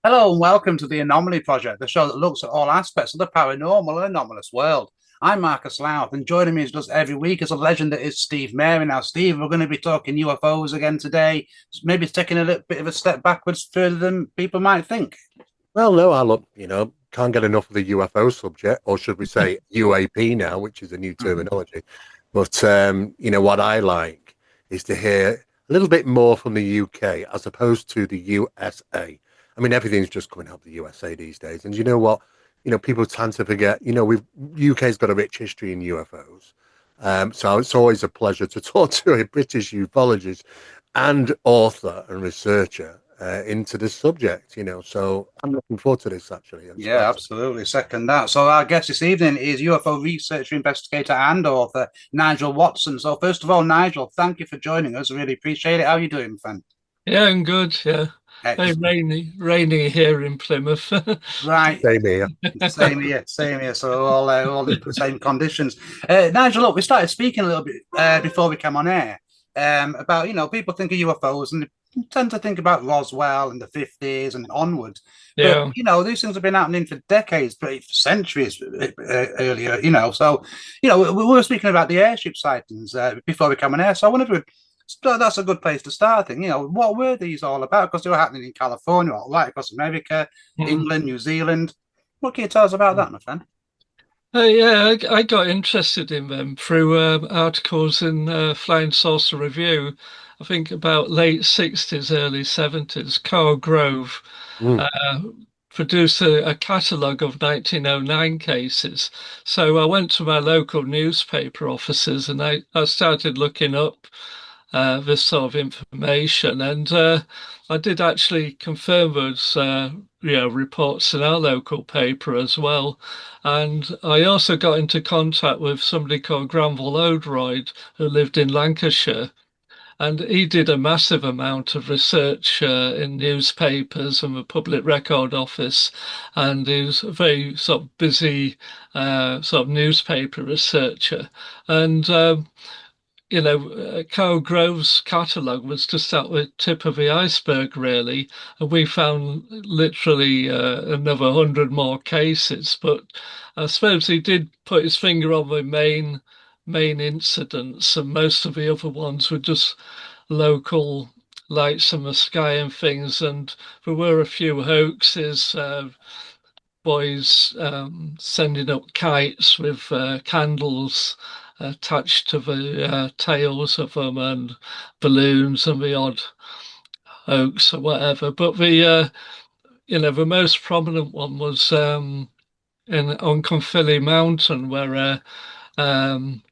Hello and welcome to the Anomaly Project, the show that looks at all aspects of the paranormal and anomalous world. I'm Marcus Lowth, and joining me as does every week is a legend that is Steve Mera. Now, Steve, we're going to be talking UFOs again today, maybe taking a little bit of a step backwards further than people might think. Well, no, I look, can't get enough of the UFO subject, or should we say UAP now, which is a new Mhm. terminology. But what I like is to hear a little bit more from the UK as opposed to the USA. I mean, everything's just coming out of the USA these days, and you know what? People tend to forget. We've UK's got a rich history in UFOs, so it's always a pleasure to talk to a British ufologist and author and researcher into this subject, So I'm looking forward to this actually. I'm Yeah, surprised. absolutely. Second that. So, our guest this evening is UFO researcher, investigator, and author Nigel Watson. So, first of all, Nigel, thank you for joining us. I really appreciate it. How are you doing, friend? Yeah, I'm good. Yeah, very Excellent. rainy here in Plymouth. Right. Same here. Same here, same here. So all in the same conditions. Nigel, look, we started speaking a little bit before we came on air about people think of UFOs and they tend to think about Roswell in the 50s and onward. But Yeah. these things have been happening for decades, for centuries earlier. So we were speaking about the airship sightings before we came on air. So I wonder if that's a good place to start. I think what were these all about? Because they were happening in California, all right across America, Mm. England, New Zealand. What can you tell us about that, my friend? Yeah, I got interested in them through articles in Flying Saucer Review. I think about late 60s, early 70s. Carl Grove Mm. uh, produced a catalogue of 1909 cases. So I went to my local newspaper offices and I started looking up this sort of information. And I did actually confirm those, reports in our local paper as well. And I also got into contact with somebody called Granville Oldroyd, who lived in Lancashire. And he did a massive amount of research in newspapers and the Public Record Office. And he was a very sort of busy sort of newspaper researcher. And Carl Grove's catalogue was just at the tip of the iceberg, really. And we found literally another 100 more cases. But I suppose he did put his finger on the main incidents, and most of the other ones were just local lights in the sky and things. And there were a few hoaxes. Boys sending up kites with candles attached to the tails of them and balloons and the odd hoax or whatever. But the most prominent one was on Confilly Mountain where um,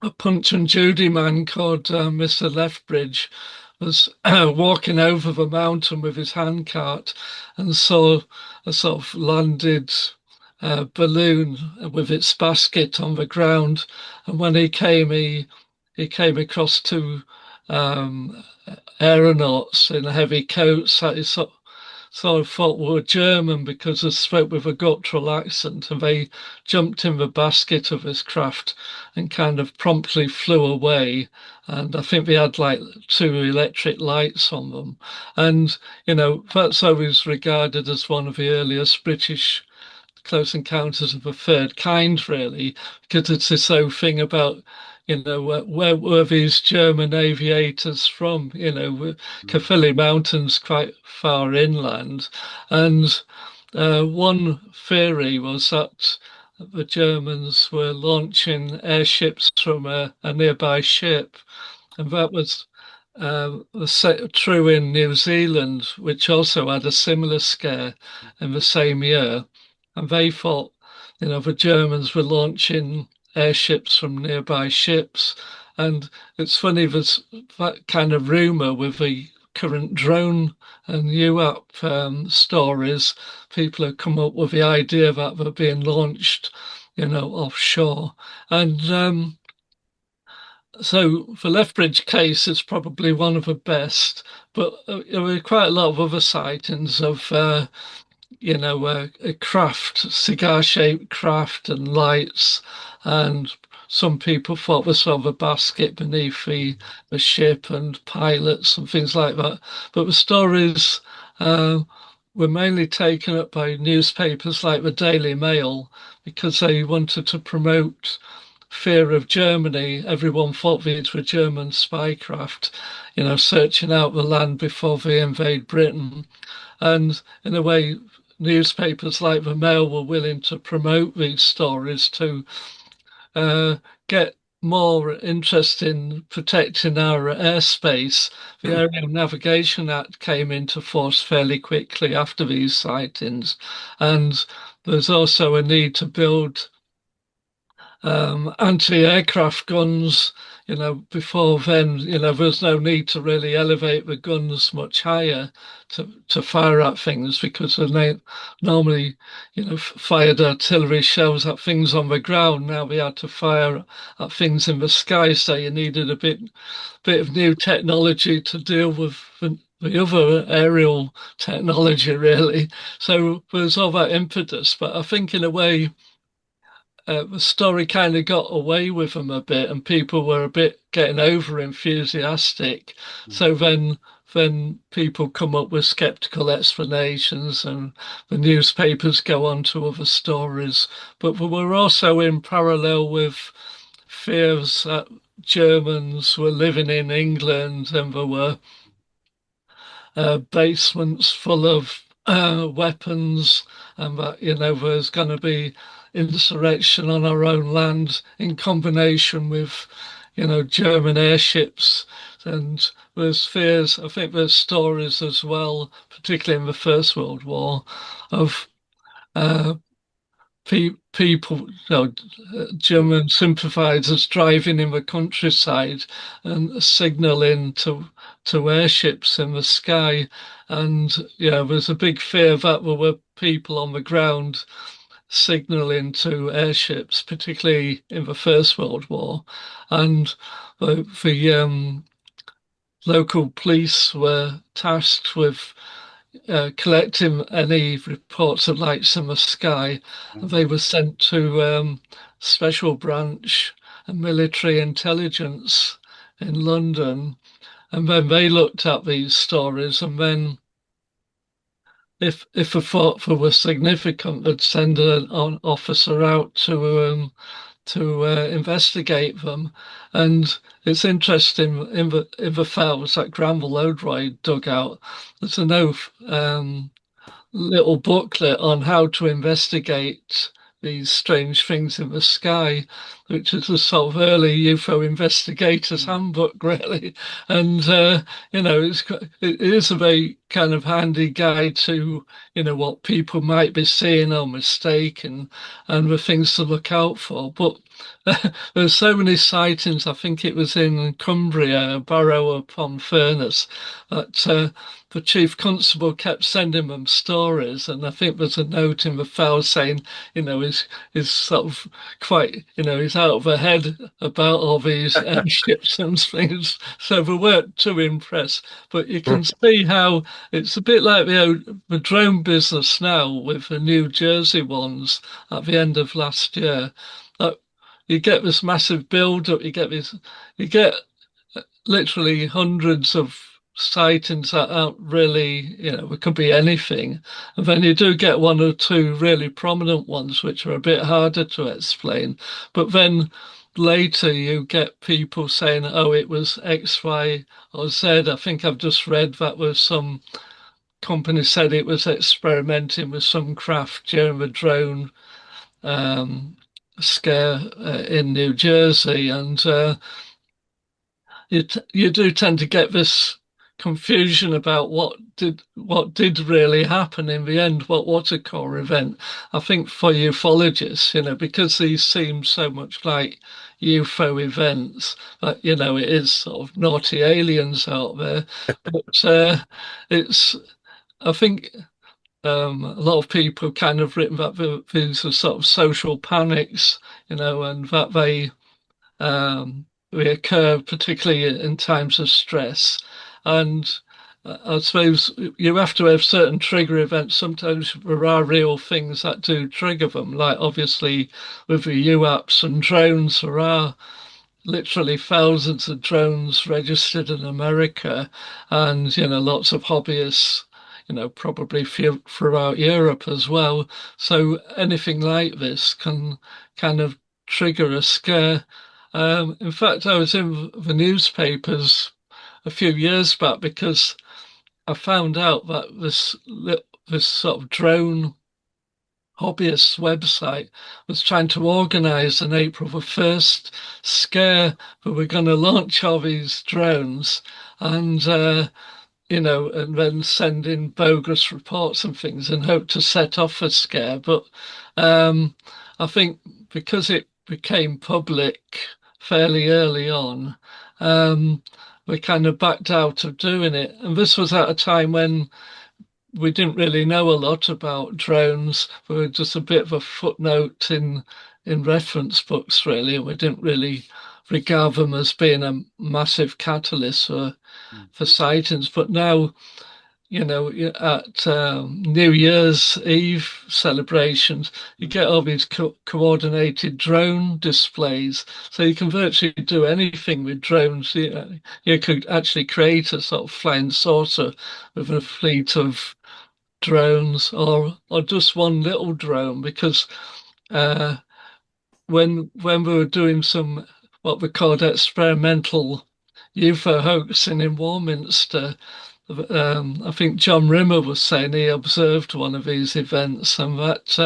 a Punch and Judy man called Mr. Lethbridge was walking over the mountain with his handcart and saw a sort of landed balloon with its basket on the ground. And when he came across two um, aeronauts in heavy coats that he sort of thought were German because they spoke with a guttural accent, and they jumped in the basket of his craft and kind of promptly flew away. And I think they had like two electric lights on them. And, that's always regarded as one of the earliest British Close Encounters of the Third Kind, really, because it's this whole thing about, where were these German aviators from? Caerphilly Mountains quite far inland, and one theory was that the Germans were launching airships from a nearby ship, and that was true in New Zealand, which also had a similar scare in the same year. And they thought, the Germans were launching airships from nearby ships. And it's funny, there's that kind of rumor with the current drone and UAP stories. People have come up with the idea that they're being launched, offshore. And so the Lethbridge case is probably one of the best, but there were quite a lot of other sightings of, a craft, cigar-shaped craft and lights, and some people thought there was sort of a basket beneath the ship and pilots and things like that. But the stories uh, were mainly taken up by newspapers like the Daily Mail because they wanted to promote fear of Germany. Everyone thought these were German spycraft, searching out the land before they invade Britain. And in a way, newspapers like the Mail were willing to promote these stories to get more interest in protecting our airspace. The Aerial Navigation Act came into force fairly quickly after these sightings, and there's also a need to build anti-aircraft guns. Before then, there's no need to really elevate the guns much higher to fire at things because they normally, fired artillery shells at things on the ground. Now we had to fire at things in the sky, so you needed a bit of new technology to deal with the other aerial technology, really. So there's all that impetus, but I think in a way the story kind of got away with them a bit, and people were a bit getting over enthusiastic. So then people come up with skeptical explanations, and the newspapers go on to other stories. But we were also in parallel with fears that Germans were living in England, and there were basements full of weapons, and that there's going to be insurrection on our own land in combination with German airships. And there's fears, I think there's stories as well, particularly in the First World War, of uh, people, German sympathizers driving in the countryside and signaling to airships in the sky. And there's a big fear that there were people on the ground signaling to airships, particularly in the First World War. And the local police were tasked with collecting any reports of lights in the sky. They were sent to special branch and military intelligence in London, and then they looked at these stories, and then if a thought were significant, they'd send an officer out to investigate them. And it's interesting in the files that Granville Oldroyd dug out. There's little booklet on how to investigate these strange things in the sky, which is a sort of early UFO investigators handbook, really. And it is a very kind of handy guide to what people might be seeing or mistaken, and the things to look out for. But there's so many sightings. I think it was in Cumbria, Barrow upon Furness, that the chief constable kept sending them stories, and I think there's a note in the file saying, he's sort of quite, he's out of the head about all these airships and things. So they weren't too impressed. But you can see how it's a bit like the drone business now with the New Jersey ones at the end of last year. You get this massive build-up. You get literally hundreds of sightings that aren't really, it could be anything. And then you do get one or two really prominent ones, which are a bit harder to explain. But then later you get people saying, oh, it was X, Y, or Z. I think I've just read that was some company said it was experimenting with some craft during the drone scare in New Jersey. And you do tend to get this confusion about what did really happen in the end, what was a core event. I think for ufologists, because these seem so much like UFO events, but it is sort of naughty aliens out there. But it's, I think, a lot of people kind of written that these are sort of social panics, and that they occur particularly in times of stress. And I suppose you have to have certain trigger events. Sometimes there are real things that do trigger them, like obviously with the UAPs and drones, there are literally thousands of drones registered in America, and lots of hobbyists probably throughout Europe as well. So anything like this can kind of trigger a scare. In fact, I was in the newspapers a few years back because I found out that this sort of drone hobbyist website was trying to organize an April the 1st scare, but we're going to launch all these drones and and then send in bogus reports and things and hope to set off a scare. But I think because it became public fairly early on, we kind of backed out of doing it. And this was at a time when we didn't really know a lot about drones. We were just a bit of a footnote in reference books, really. We didn't really regard them as being a massive catalyst for sightings. But now, at New Year's Eve celebrations, you get all these coordinated drone displays. So you can virtually do anything with drones. You could actually create a sort of flying saucer with a fleet of drones or just one little drone, because uh, when we were doing some what we called experimental UFO hoaxing in Warminster, I think John Rimmer was saying he observed one of these events and that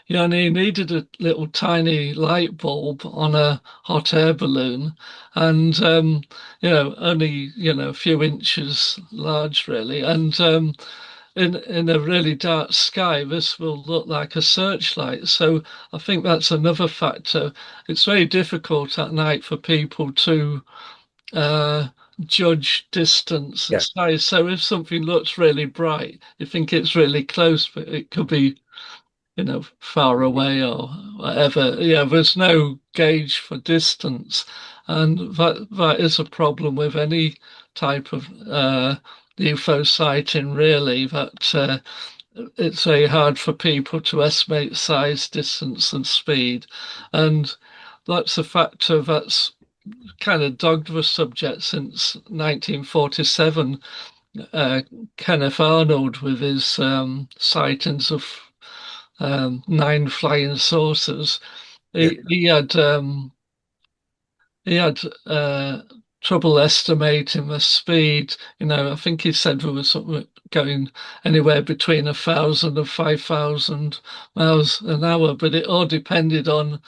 and he needed a little tiny light bulb on a hot air balloon and only a few inches large really, and in a really dark sky, this will look like a searchlight. So I think that's another factor. It's very difficult at night for people to uh, judge distance and Yeah. size. So if something looks really bright, you think it's really close, but it could be, far away or whatever. Yeah, there's no gauge for distance, and that is a problem with any type of UFO sighting, really. That it's very hard for people to estimate size, distance, and speed, and that's a factor that's kind of dogged the subject since 1947. Kenneth Arnold, with his sightings of 9 flying saucers, Yeah. he had trouble estimating the speed. I think he said there was something going anywhere between 1,000 and 5,000 miles an hour, but it all depended on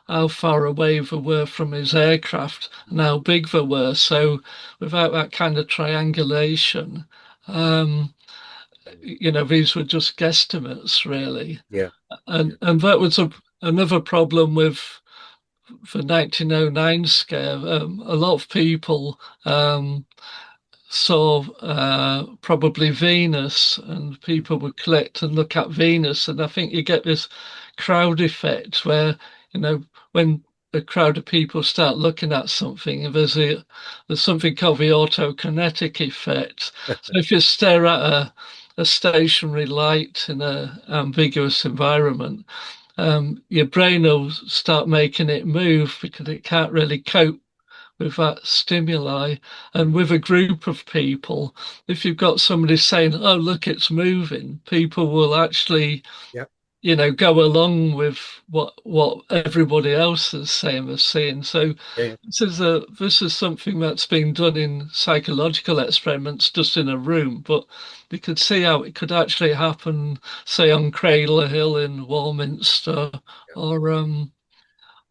how far away they were from his aircraft and how big they were. So without that kind of triangulation, these were just guesstimates, really. Yeah. And that was another problem with the 1909 scare. A lot of people saw probably Venus, and people would collect and look at Venus. And I think you get this crowd effect where, when a crowd of people start looking at something, there's something called the autokinetic effect. So if you stare at a stationary light in an ambiguous environment, your brain will start making it move because it can't really cope with that stimuli. And with a group of people, if you've got somebody saying, "Oh, look, it's moving," people will actually, Yep. Go along with what everybody else is saying they're seeing. So Yeah. this is something that's been done in psychological experiments just in a room, but you could see how it could actually happen, say on Cradle Hill in Warminster, or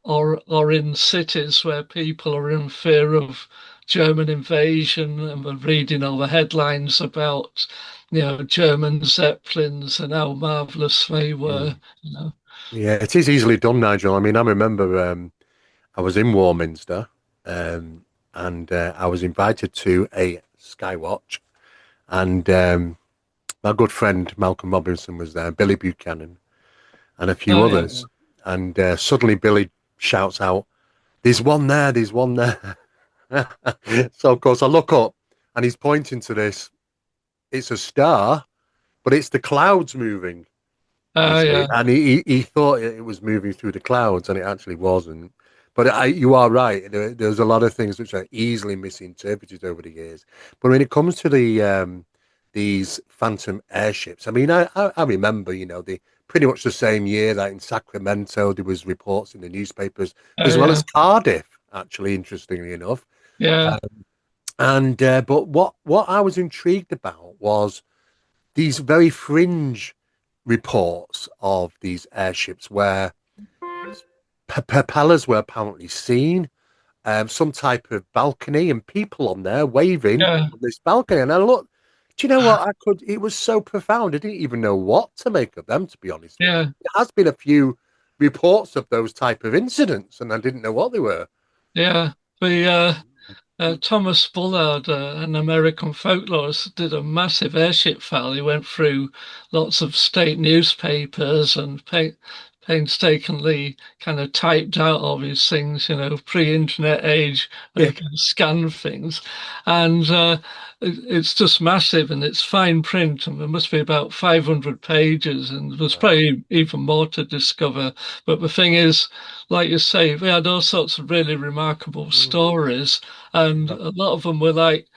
or in cities where people are in fear of German invasion and we're reading all the headlines about, German Zeppelins and how marvelous they were. Yeah, it is easily done, Nigel. I mean, I remember I was in Warminster, and I was invited to a Skywatch, and my good friend Malcolm Robinson was there, Billy Buchanan, and a few Oh, others. And suddenly Billy shouts out, "There's one there, there's one there." So, of course, I look up and he's pointing to this. It's a star, but it's the clouds moving. You see, yeah. and he thought it was moving through the clouds, and it actually wasn't. But you are right. There's a lot of things which are easily misinterpreted over the years. But when it comes to the these phantom airships. I mean, I remember, the pretty much the same year that in Sacramento there was reports in the newspapers, Oh as well yeah, as Cardiff, actually, interestingly enough. yeah, Uh, and but what I was intrigued about was these very fringe reports of these airships where propellers were apparently seen, some type of balcony and people on there waving yeah, on this balcony. And I looked, do you know what? It was so profound. I didn't even know what to make of them, to be honest with you. yeah, There has been a few reports of those type of incidents, and I didn't know what they were. yeah. The Thomas Bullard, an American folklorist, did a massive airship file. He went through lots of state newspapers and painstakingly kind of typed out all these things, pre-internet age where Yeah. you can scan things. And it's just massive and it's fine print. And there must be about 500 pages and there's Wow. probably even more to discover. But the thing is, like you say, we had all sorts of really remarkable Mm. stories, and Yeah. a lot of them were like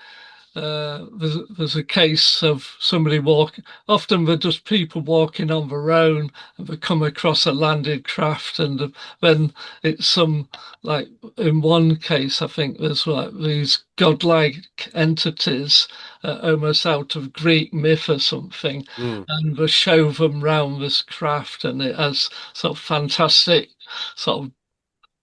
there's a case of somebody walking. Often they're just people walking on their own, and they come across a landed craft, and then it's some like in one case, I think there's like these godlike entities, almost out of Greek myth or something, Mm. and they show them round this craft, and it has sort of fantastic sort of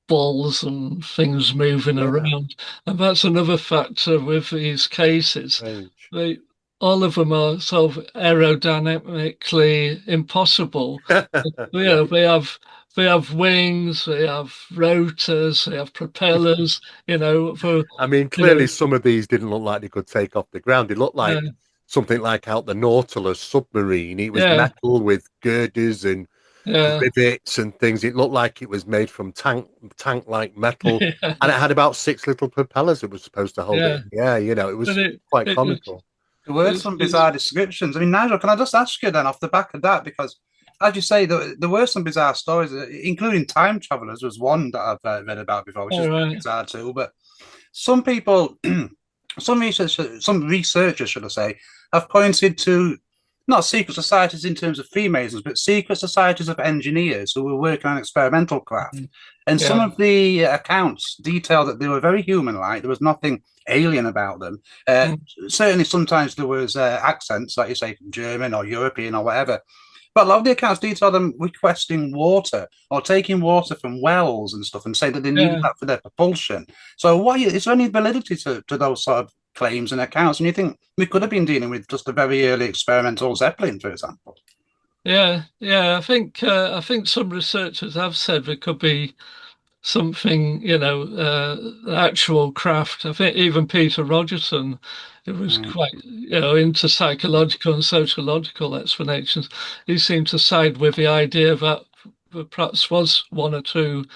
balls and things moving Yeah. around. And that's another factor with these cases. Strange. They all of them are sort of aerodynamically impossible. Yeah. They have wings, they have rotors, they have propellers, for I mean, you know, clearly some of these didn't look like they could take off the ground. It looked yeah, like something like out the Nautilus submarine. It was yeah, metal with girders and yeah, rivets and things. It looked like it was made from tank like metal, yeah, and it had about six little propellers that was supposed to hold yeah. it in the air. It But was it quite it was comical. There were some it's bizarre descriptions. I mean, Nigel, can I just ask you then off the back of that? Because, as you say, there were some bizarre stories, including time travelers was one that I've read about before, which all is right. bizarre too. But some people, some researchers, should I say, have pointed to not secret societies in terms of Freemasons, but secret societies of engineers who were working on experimental craft. Mhm. And some Yeah, of the accounts detail that they were very human-like. There was nothing alien about them. mm, Certainly, sometimes there was accents, like you say, German or European or whatever. But a lot of the accounts detail them requesting water or taking water from wells and stuff and say that they needed yeah. that for their propulsion. So, is there any validity to those sort of claims and accounts? And you think we could have been dealing with just a very early experimental Zeppelin, for example? Yeah, yeah. I think some researchers have said there could be something, actual craft. I think even Peter Rogerson, it was Mm, quite, into psychological and sociological explanations. He seemed to side with the idea that there perhaps was one or two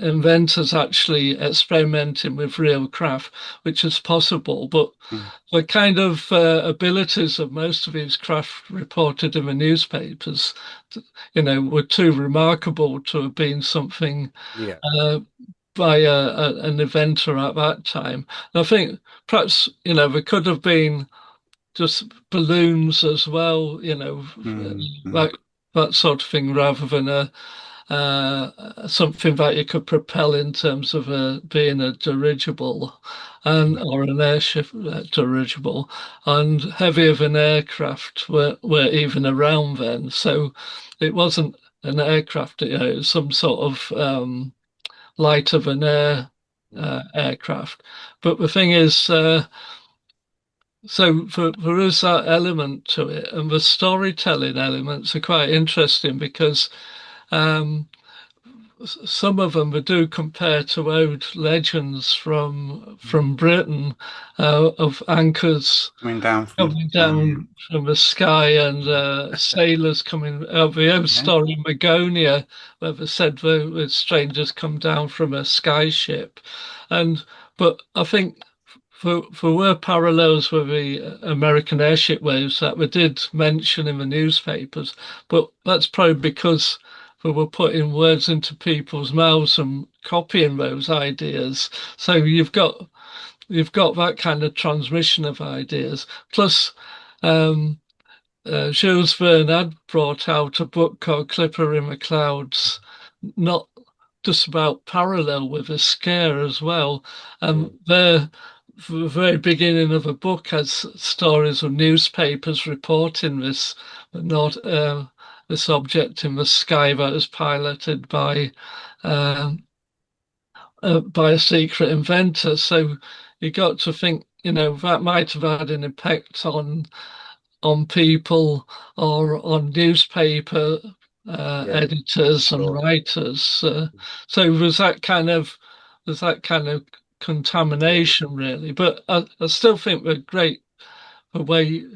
inventors actually experimenting with real craft, which is possible. But mm, the kind of abilities of most of these craft reported in the newspapers, were too remarkable to have been something Yeah. uh, by an inventor at that time. And I think perhaps, there could have been just balloons as well, mm, mm, like that sort of thing, rather than something that you could propel in terms of being a dirigible and Yeah. or an airship dirigible, and heavier than aircraft were even around then. So it wasn't an aircraft, it was some sort of lighter than air Mm. aircraft. But the thing is, so there is that element to it, and the storytelling elements are quite interesting because um, some of them do compare to old legends from Britain of anchors coming down from. coming down from the sky and sailors coming. The old Yeah. story in Magonia, where they said the strangers come down from a sky ship, and but I think there were parallels with the American airship waves that we did mention in the newspapers, but that's probably because we were putting words into people's mouths and copying those ideas. So you've got that kind of transmission of ideas. Plus, um, Jules Verne had brought out a book called Clipper in the Clouds, not just about parallel with a scare as well. Mm. There, the very beginning of the book has stories of newspapers reporting this, not this object in the sky that was piloted um, by a secret inventor. So you got to think, that might have had an impact on people or on newspaper Yeah, editors and sure. writers. So there's that kind of Yeah, contamination really. But I still think they're great the way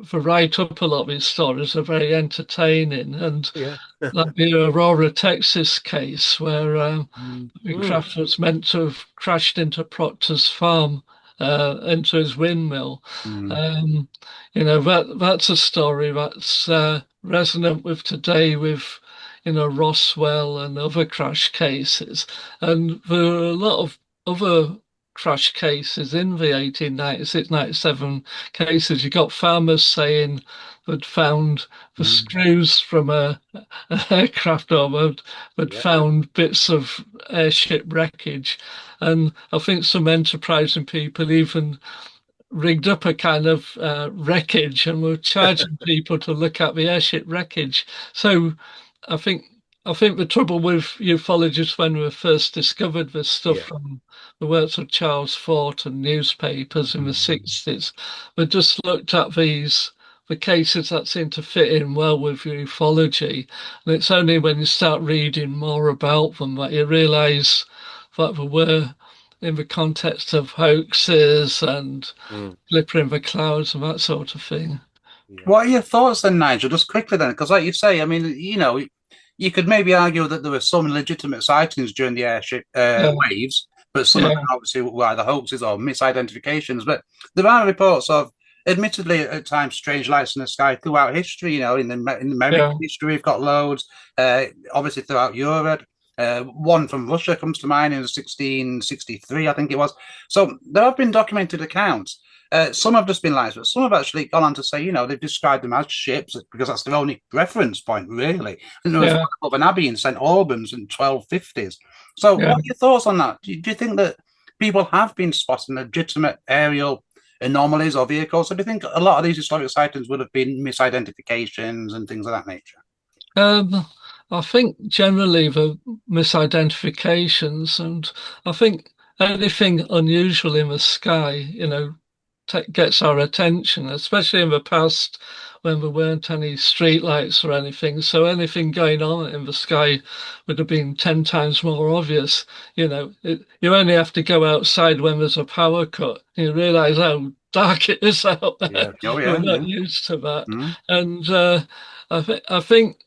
for write up a lot of these stories are very entertaining and yeah. like the Aurora, Texas case where the Mm. craft was meant to have crashed into Proctor's farm, into his windmill. Mm. Um, that's a story that's resonant with today with, Roswell and other crash cases. And there are a lot of other crash cases in the 1896, 97 cases. You got farmers saying they'd found the Mm. screws from a aircraft or had Yeah, found bits of airship wreckage. And I think some enterprising people even rigged up a kind of wreckage and were charging people to look at the airship wreckage. So I think I think the trouble with ufologists when we first discovered this stuff yeah, from the works of Charles Fort and newspapers in the Mm. 60s, we just looked at the cases that seem to fit in well with ufology. And it's only when you start reading more about them that you realize that there were in the context of hoaxes and mm, Flipper in the clouds and that sort of thing. yeah, What are your thoughts then, Nigel? Just quickly then, because like you say, I mean, you could maybe argue that there were some legitimate sightings during the airship Yeah, waves, but some of them yeah, obviously were either hoaxes or misidentifications. But there are reports of, admittedly, at times, strange lights in the sky throughout history. In American yeah, history, we've got loads. Obviously, throughout Europe. One from Russia comes to mind in 1663, I think it was. So there have been documented accounts. Some have just been lies, but some have actually gone on to say, they've described them as ships because that's their only reference point, really. And there was yeah, one of an abbey in St Albans in 1250s. So, yeah. what are your thoughts on that? Do you think that people have been spotting legitimate aerial anomalies or vehicles? So, do you think a lot of these historic sightings would have been misidentifications and things of that nature? Um, I think generally the misidentifications, and I think anything unusual in the sky, gets our attention, especially in the past when there weren't any street lights or anything. So anything going on in the sky would have been 10 times more obvious. You only have to go outside when there's a power cut. You realize how dark it is out there. yeah, Oh, We're yeah, not yeah. used to that. Mm, And I think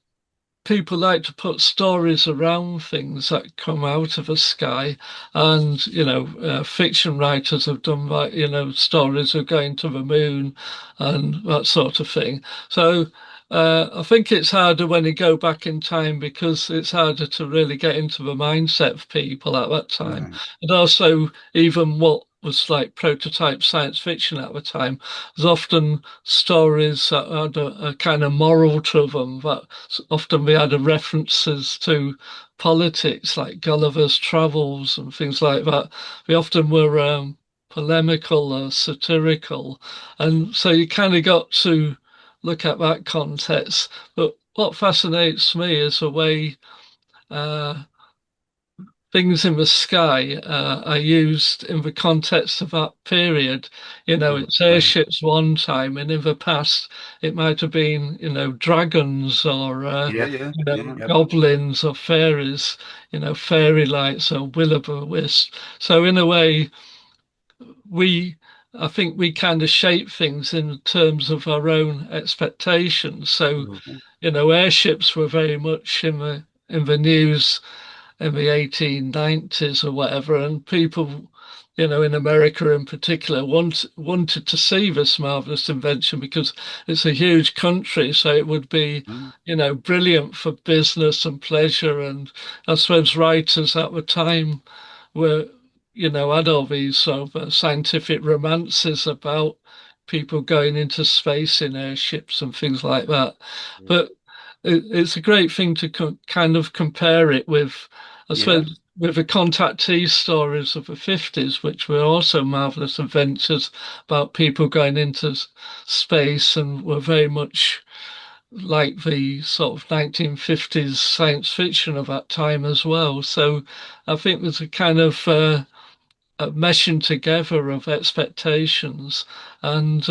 people like to put stories around things that come out of the sky, and fiction writers have done that. Stories of going to the moon and that sort of thing. So I think it's harder when you go back in time because it's harder to really get into the mindset of people at that time, right. and also even what was like prototype science fiction at the time. There's often stories that had a kind of moral to them that often we had references to politics, like Gulliver's Travels and things like that. We often were polemical or satirical, and so you kind of got to look at that context. But what fascinates me is the way uh, things in the sky are used in the context of that period. mm, It's Right. airships one time, and in the past it might have been, dragons or Yeah, yeah, yeah, yeah. yep, goblins or fairies, fairy lights or will-o'-the-wisp. So in a way, we I think we kind of shape things in terms of our own expectations. So, mm, airships were very much in the news in the 1890s or whatever, and people, in America in particular, wanted to see this marvelous invention because it's a huge country, so it would be, Mm, brilliant for business and pleasure. And I suppose writers at the time were, had all these sort of scientific romances about people going into space in airships and things like that. Mm. But it's a great thing to kind of compare it with, I Yeah. suppose, with the contactee stories of the 50s, which were also marvelous adventures about people going into space and were very much like the sort of 1950s science fiction of that time as well. So I think there's a kind of a meshing together of expectations. And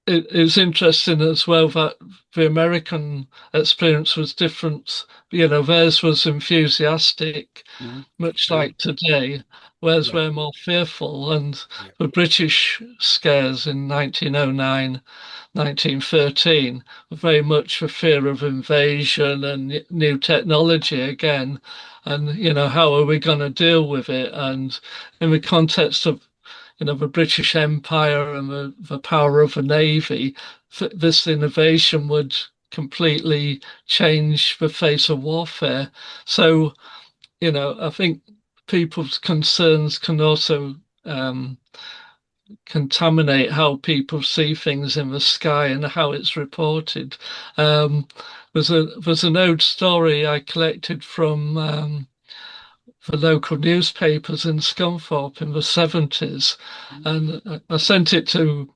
it's interesting as well that the American experience was different. You know, theirs was enthusiastic, Mhm. much True. like today, whereas Yeah. we're more fearful. And Yeah. the British scares in 1909, 1913 were very much the fear of invasion and new technology again. And, you know, how are we going to deal with it? And in the context of the British Empire and the power of the Navy, this innovation would completely change the face of warfare. So, I think people's concerns can also contaminate how people see things in the sky and how it's reported. Um, there's an old story I collected from the local newspapers in Scunthorpe in the 70s. And I sent it to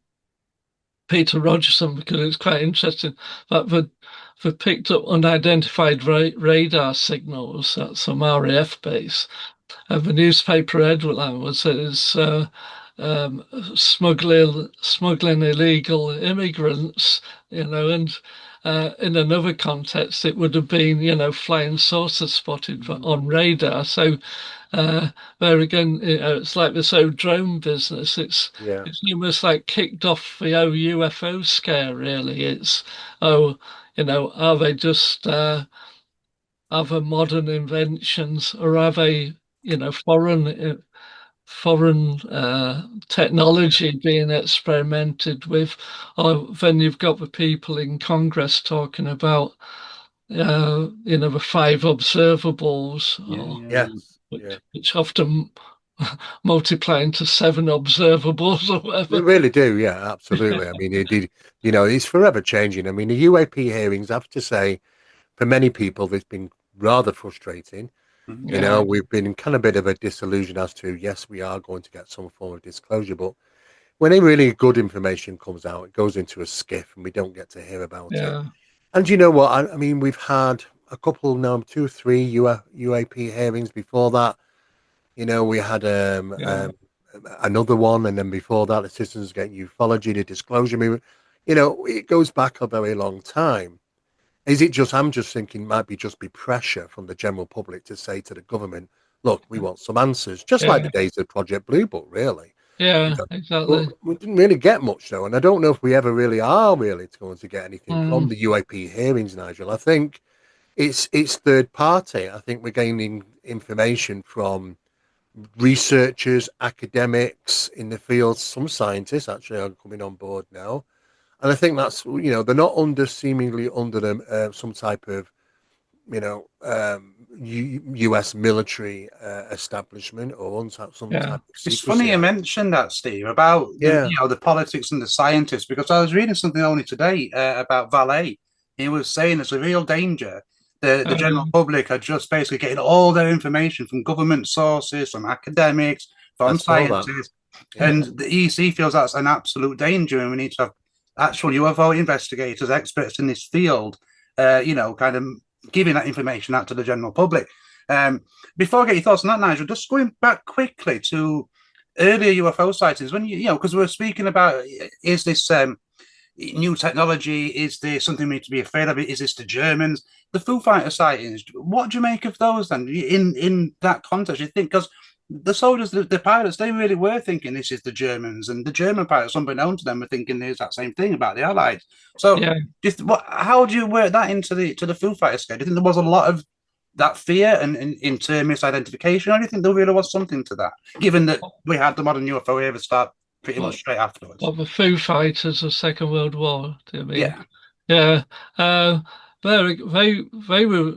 Peter Rogerson because it's quite interesting that they picked up unidentified radar signals at some RAF base. And the newspaper headline was that it's smuggling illegal immigrants, and in another context, it would have been, flying saucers spotted on radar. So there again, it's like this old drone business. Yeah. It's almost like kicked off the old UFO scare. Really, it's oh, are they just other modern inventions, or are they, foreign technology being experimented with? Or then you've got the people in Congress talking about, the five observables, Yeah, or yeah, yeah. Yes. Yeah. which often multiply into seven observables or They whatever. really do. Yeah, absolutely. I mean, it did, it's forever changing. I mean, the UAP hearings, I have to say, for many people, it's been rather frustrating. Mhm. Yeah, We've been in kind of a bit of a disillusion as to, yes, we are going to get some form of disclosure, but when any really good information comes out, it goes into a skiff and we don't get to hear about it. yeah, And you know what? I mean, we've had a couple now, two, three UAP hearings before that. We had yeah, another one, and then before that, the Citizens Against Ufology, the disclosure movement. It goes back a very long time. Is it just? I'm just thinking, might be just be pressure from the general public to say to the government, "Look, we want some answers," just like yeah, the days of Project Blue Book, really. You yeah, know, but exactly. we didn't really get much though, and I don't know if we ever really are really going to get anything from Mm, the UAP hearings, Nigel. I think it's third party. I think we're gaining information from researchers, academics in the field, some scientists actually are coming on board now. And I think that's, they're not seemingly under some type of, US military establishment or some yeah, type of It's funny secrecy. you mentioned that, Steve, about Yeah, the politics and the scientists, because I was reading something only today about Valet. He was saying it's a real danger. The general um, public are just basically getting all their information from government sources, from academics, I from saw that. scientists, Yeah, and the EC feels that's an absolute danger, and we need to have actual UFO investigators, experts in this field, kind of giving that information out to the general public. Um, Before I get your thoughts on that, Nigel, just going back quickly to earlier UFO sightings, when because we're speaking about, is this new technology? Is there something we need to be afraid of? Is this the Germans? The Foo Fighter sightings, what do you make of those then? In that context, you think, because the soldiers, the pilots, they really were thinking this is the Germans, and the German pilots, unbeknown to them, were thinking there's that same thing about the Allies. So, yeah. how do you work that into the Foo Fighter scale? Do you think there was a lot of that fear and in term misidentification, or do you think there really was something to that, given that we had the modern UFO era start pretty much What, straight afterwards? what the Foo Fighters of Second World War? Do you mean? Yeah. Yeah, uh, they were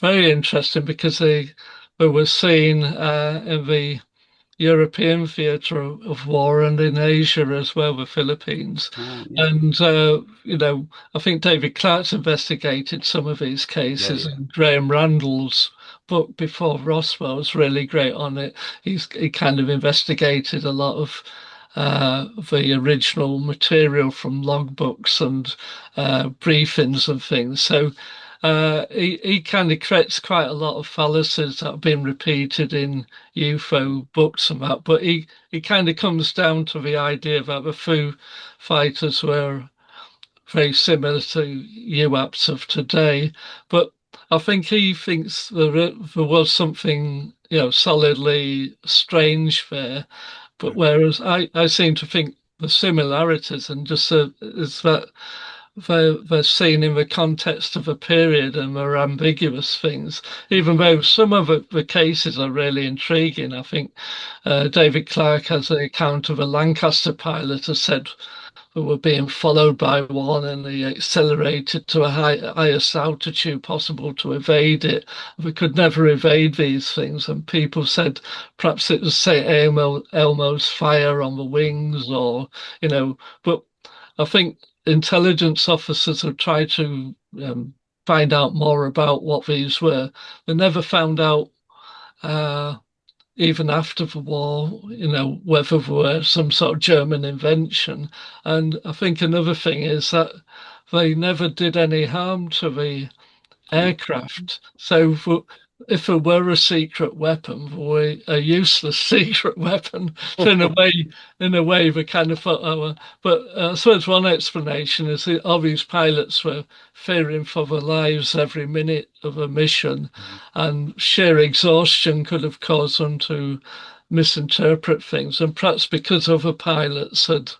very interesting because they were seen in the European theatre of war and in Asia as well, the Philippines. Yeah, And, I think David Clark's investigated some of these yeah, cases, yeah. and Graham Randall's book before Roswell's really great on it. He kind of investigated a lot of the original material from logbooks and briefings and things. So he kind of corrects quite a lot of fallacies that have been repeated in UFO books and that, but he kind of comes down to the idea that the Foo Fighters were very similar to UAPs of today, but I think he thinks there was something, solidly strange there. But whereas I seem to think the similarities and just is that they're seen in the context of a period and they're ambiguous things, even though some of the cases are really intriguing. I think David Clark has an account of a Lancaster pilot who said we were being followed by one and he accelerated to a highest altitude possible to evade it. We could never evade these things. And people said perhaps it was St. Elmo's fire on the wings but I think intelligence officers have tried to find out more about what these were. They never found out uh, even after the war, whether there were some sort of German invention. And I think another thing is that they never did any harm to the aircraft. So if there were a secret weapon, or a useless secret weapon, so in a way, they kind of thought, oh, but I suppose one explanation is that all these pilots were fearing for their lives every minute of a mission, and sheer exhaustion could have caused them to misinterpret things, and perhaps because other pilots had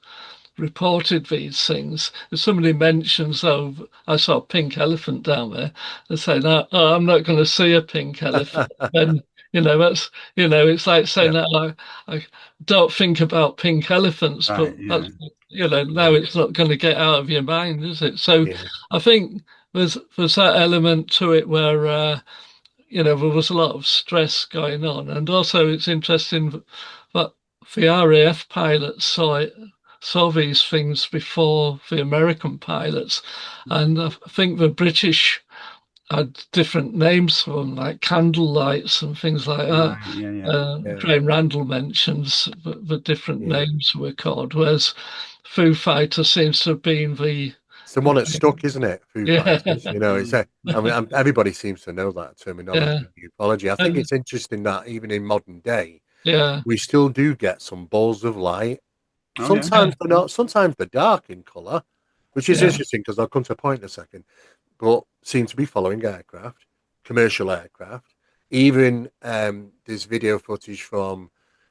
reported these things. If somebody mentions, oh, I saw a pink elephant down there, they say, no, oh, I'm not going to see a pink elephant. Then, it's like saying Yeah, that I don't think about pink elephants, but Right, yeah. that's, now yeah, it's not going to get out of your mind, is it? So yeah. I think there's that element to it where, there was a lot of stress going on. And also it's interesting that the RAF pilots saw these things before the American pilots. And I think the British had different names for them, like candle lights and things like that. Right, yeah, yeah. Yeah, Graham Randall mentions the different yeah. names were called, whereas Foo Fighter seems to have been the It's the one that stuck, isn't it? Foo yeah, Fighters. It's Mm. a. I mean, everybody seems to know that yeah, terminology, ufology. I think and it's interesting that even in modern day, yeah, we still do get some balls of light. Oh, yeah. yeah, Sometimes they're not. Sometimes they're dark in color, which is yeah. interesting because I'll come to a point in a second. But seem to be following aircraft, commercial aircraft. Even there's video footage from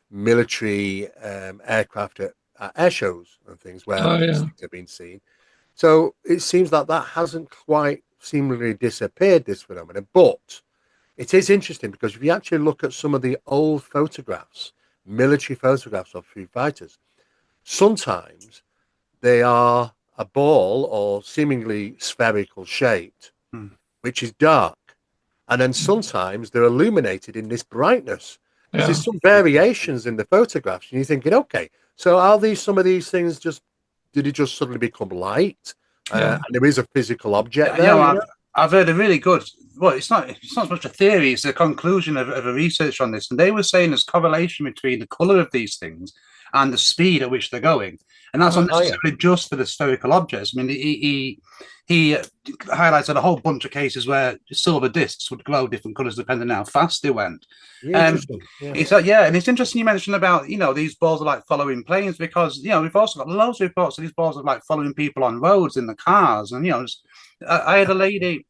military aircraft at air shows and things where Oh these yeah. things have been seen. So it seems like that hasn't quite seemingly disappeared, this phenomenon. But it is interesting because if you actually look at some of the old photographs, military photographs of Foo Fighters, sometimes they are a ball or seemingly spherical shaped, Mm. which is dark. And then sometimes they're illuminated in this brightness. So Yeah. there's some variations in the photographs, and you're thinking, okay, so are these some of these things just did it just suddenly become light? Yeah. And there is a physical object Yeah, there, you know? I've heard a really good. Well, it's not so much a theory; it's a conclusion of a research on this. And they were saying there's correlation between the color of these things and the speed at which they're going, and that's not Oh, Oh yeah, necessarily just for the spherical objects. I mean, he highlighted a whole bunch of cases where silver discs would glow different colors depending on how fast they went. yeah, Um, interesting. Yeah, it's yeah, and it's interesting you mentioned about these balls are like following planes because we've also got loads of reports of these balls are like following people on roads in the cars, and I had a lady,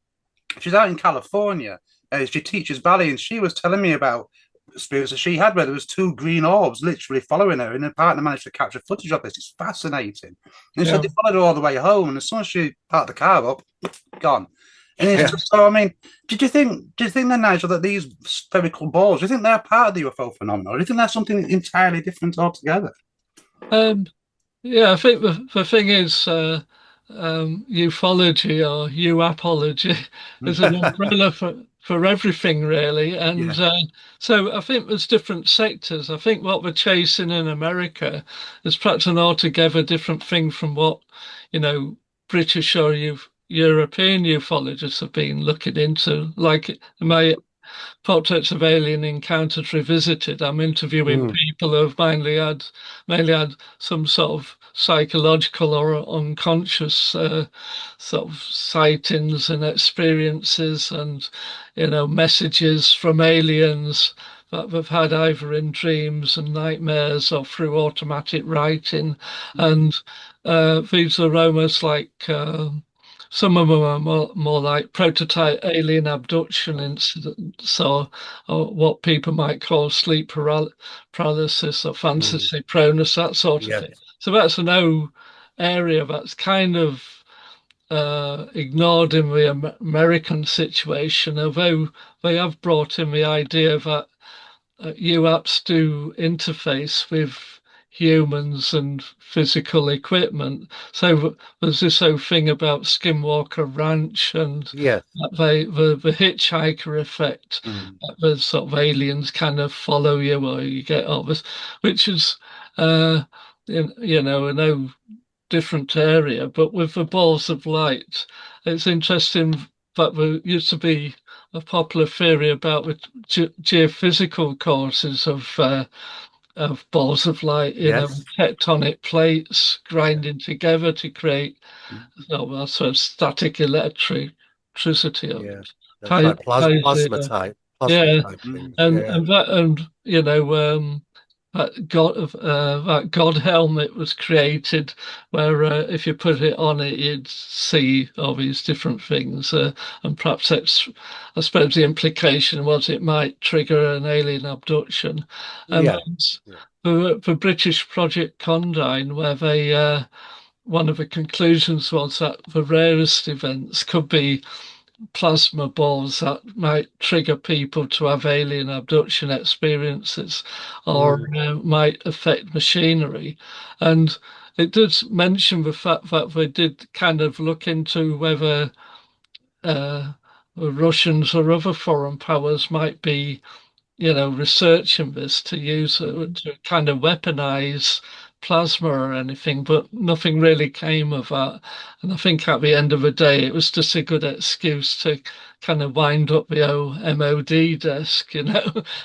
she's out in California, she teaches ballet, and she was telling me about spirits that she had where there was two green orbs literally following her, and her partner managed to capture footage of this. It's fascinating. And she said yeah. they followed her all the way home, and as soon as she parked the car up, gone. And it's yeah. just so. I mean, do you think then, Nigel, that these spherical balls, do you think they're part of the UFO phenomenon, or do you think they're something entirely different altogether? Um, yeah, I think the thing is, ufology or UApology is an umbrella for everything really. And Yeah. so I think there's different sectors. I think what we're chasing in America is perhaps an altogether different thing from what, you know, British or European ufologists have been looking into. Like my Portraits of Alien Encounters Revisited, I'm interviewing Mm. people who've mainly had some sort of psychological or unconscious sort of sightings and experiences, and messages from aliens that they've had either in dreams and nightmares or through automatic writing. And these are almost like some of them are more like prototype alien abduction incidents, or what people might call sleep paralysis or Mm. fantasy proneness, that sort of Yes. thing. So that's an area that's kind of ignored in the American situation, although they have brought in the idea that UAPs do interface with humans and physical equipment. So there's this whole thing about Skinwalker Ranch and Yes. the hitchhiker effect. Mm. The sort of aliens kind of follow you, or you get all this, which is, uh, a no different area. But with the balls of light, it's interesting that there used to be a popular theory about the geophysical causes of balls of light, Yes. tectonic plates Yeah. grinding together to create, Mm. sort of static electricity of Yeah. That's ties, like ties the, plasma yeah, type Mm. things. and Yeah. and that and that God helmet was created, where if you put it on it, you'd see all these different things, and perhaps I suppose the implication was it might trigger an alien abduction, and Yeah. that's Yeah. the British Project Condign, where they one of the conclusions was that the rarest events could be plasma balls that might trigger people to have alien abduction experiences, or Mm. might affect machinery. And it does mention the fact that they did kind of look into whether the Russians or other foreign powers might be researching this to use it to kind of weaponize plasma or anything, but nothing really came of that. And I think at the end of the day, it was just a good excuse to kind of wind up the old MOD desk. And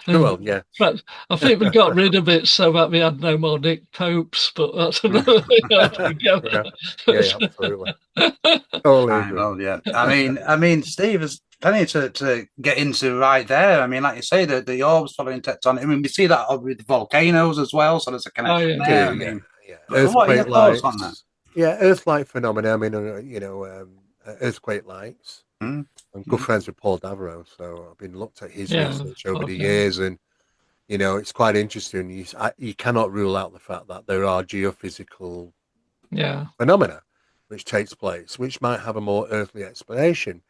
Well, yeah. but I think we got rid of it so that we had no more Nick Popes, but that's another thing Yeah. altogether. Yeah. Yeah. Absolutely. Totally I agree. know, yeah. Steve, there's plenty to get into right there. I mean, like you say, the orbs following tectonic. I mean, we see that with volcanoes as well, so there's a Oh connection yeah, there. I Do yeah. mean, Yeah. what are your Earthquake thoughts on that? lights. Yeah. Earth-like phenomena. I mean, earthquake lights. Mm, I'm good mm, friends with Paul Davero, so I've been looked at his yeah, research over the okay, years, and it's quite interesting. You cannot rule out the fact that there are geophysical yeah, phenomena which takes place, which might have a more earthly explanation.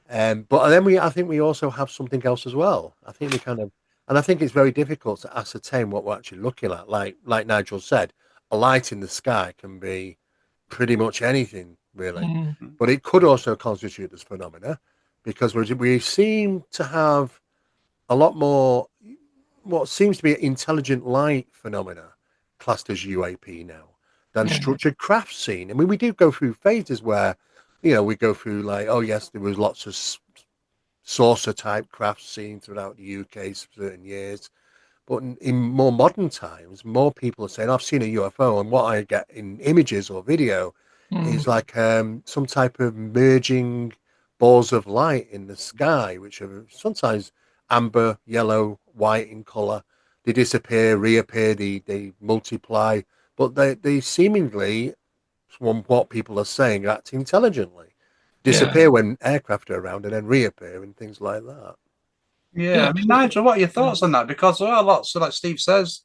But then I think we also have something else as well. I think we kind of, and I think it's very difficult to ascertain what we're actually looking at. Like Nigel said, a light in the sky can be pretty much anything, really, mm, mm, but it could also constitute as phenomena because we seem to have a lot more what seems to be intelligent light phenomena classed as UAP now than yeah, structured craft seen. I mean, we do go through phases where, we go through like, oh yes, there was lots of saucer type craft seen throughout the UK for certain years. But in more modern times, more people are saying, I've seen a UFO. And what I get in images or video mm, is like some type of merging balls of light in the sky, which are sometimes amber, yellow, white in color. They disappear, reappear, they multiply, but they seemingly, from what people are saying, act intelligently. yeah, Disappear when aircraft are around and then reappear and things like that. yeah, yeah. I mean, Nigel, what are your thoughts on that? Because there are lots, so like Steve says,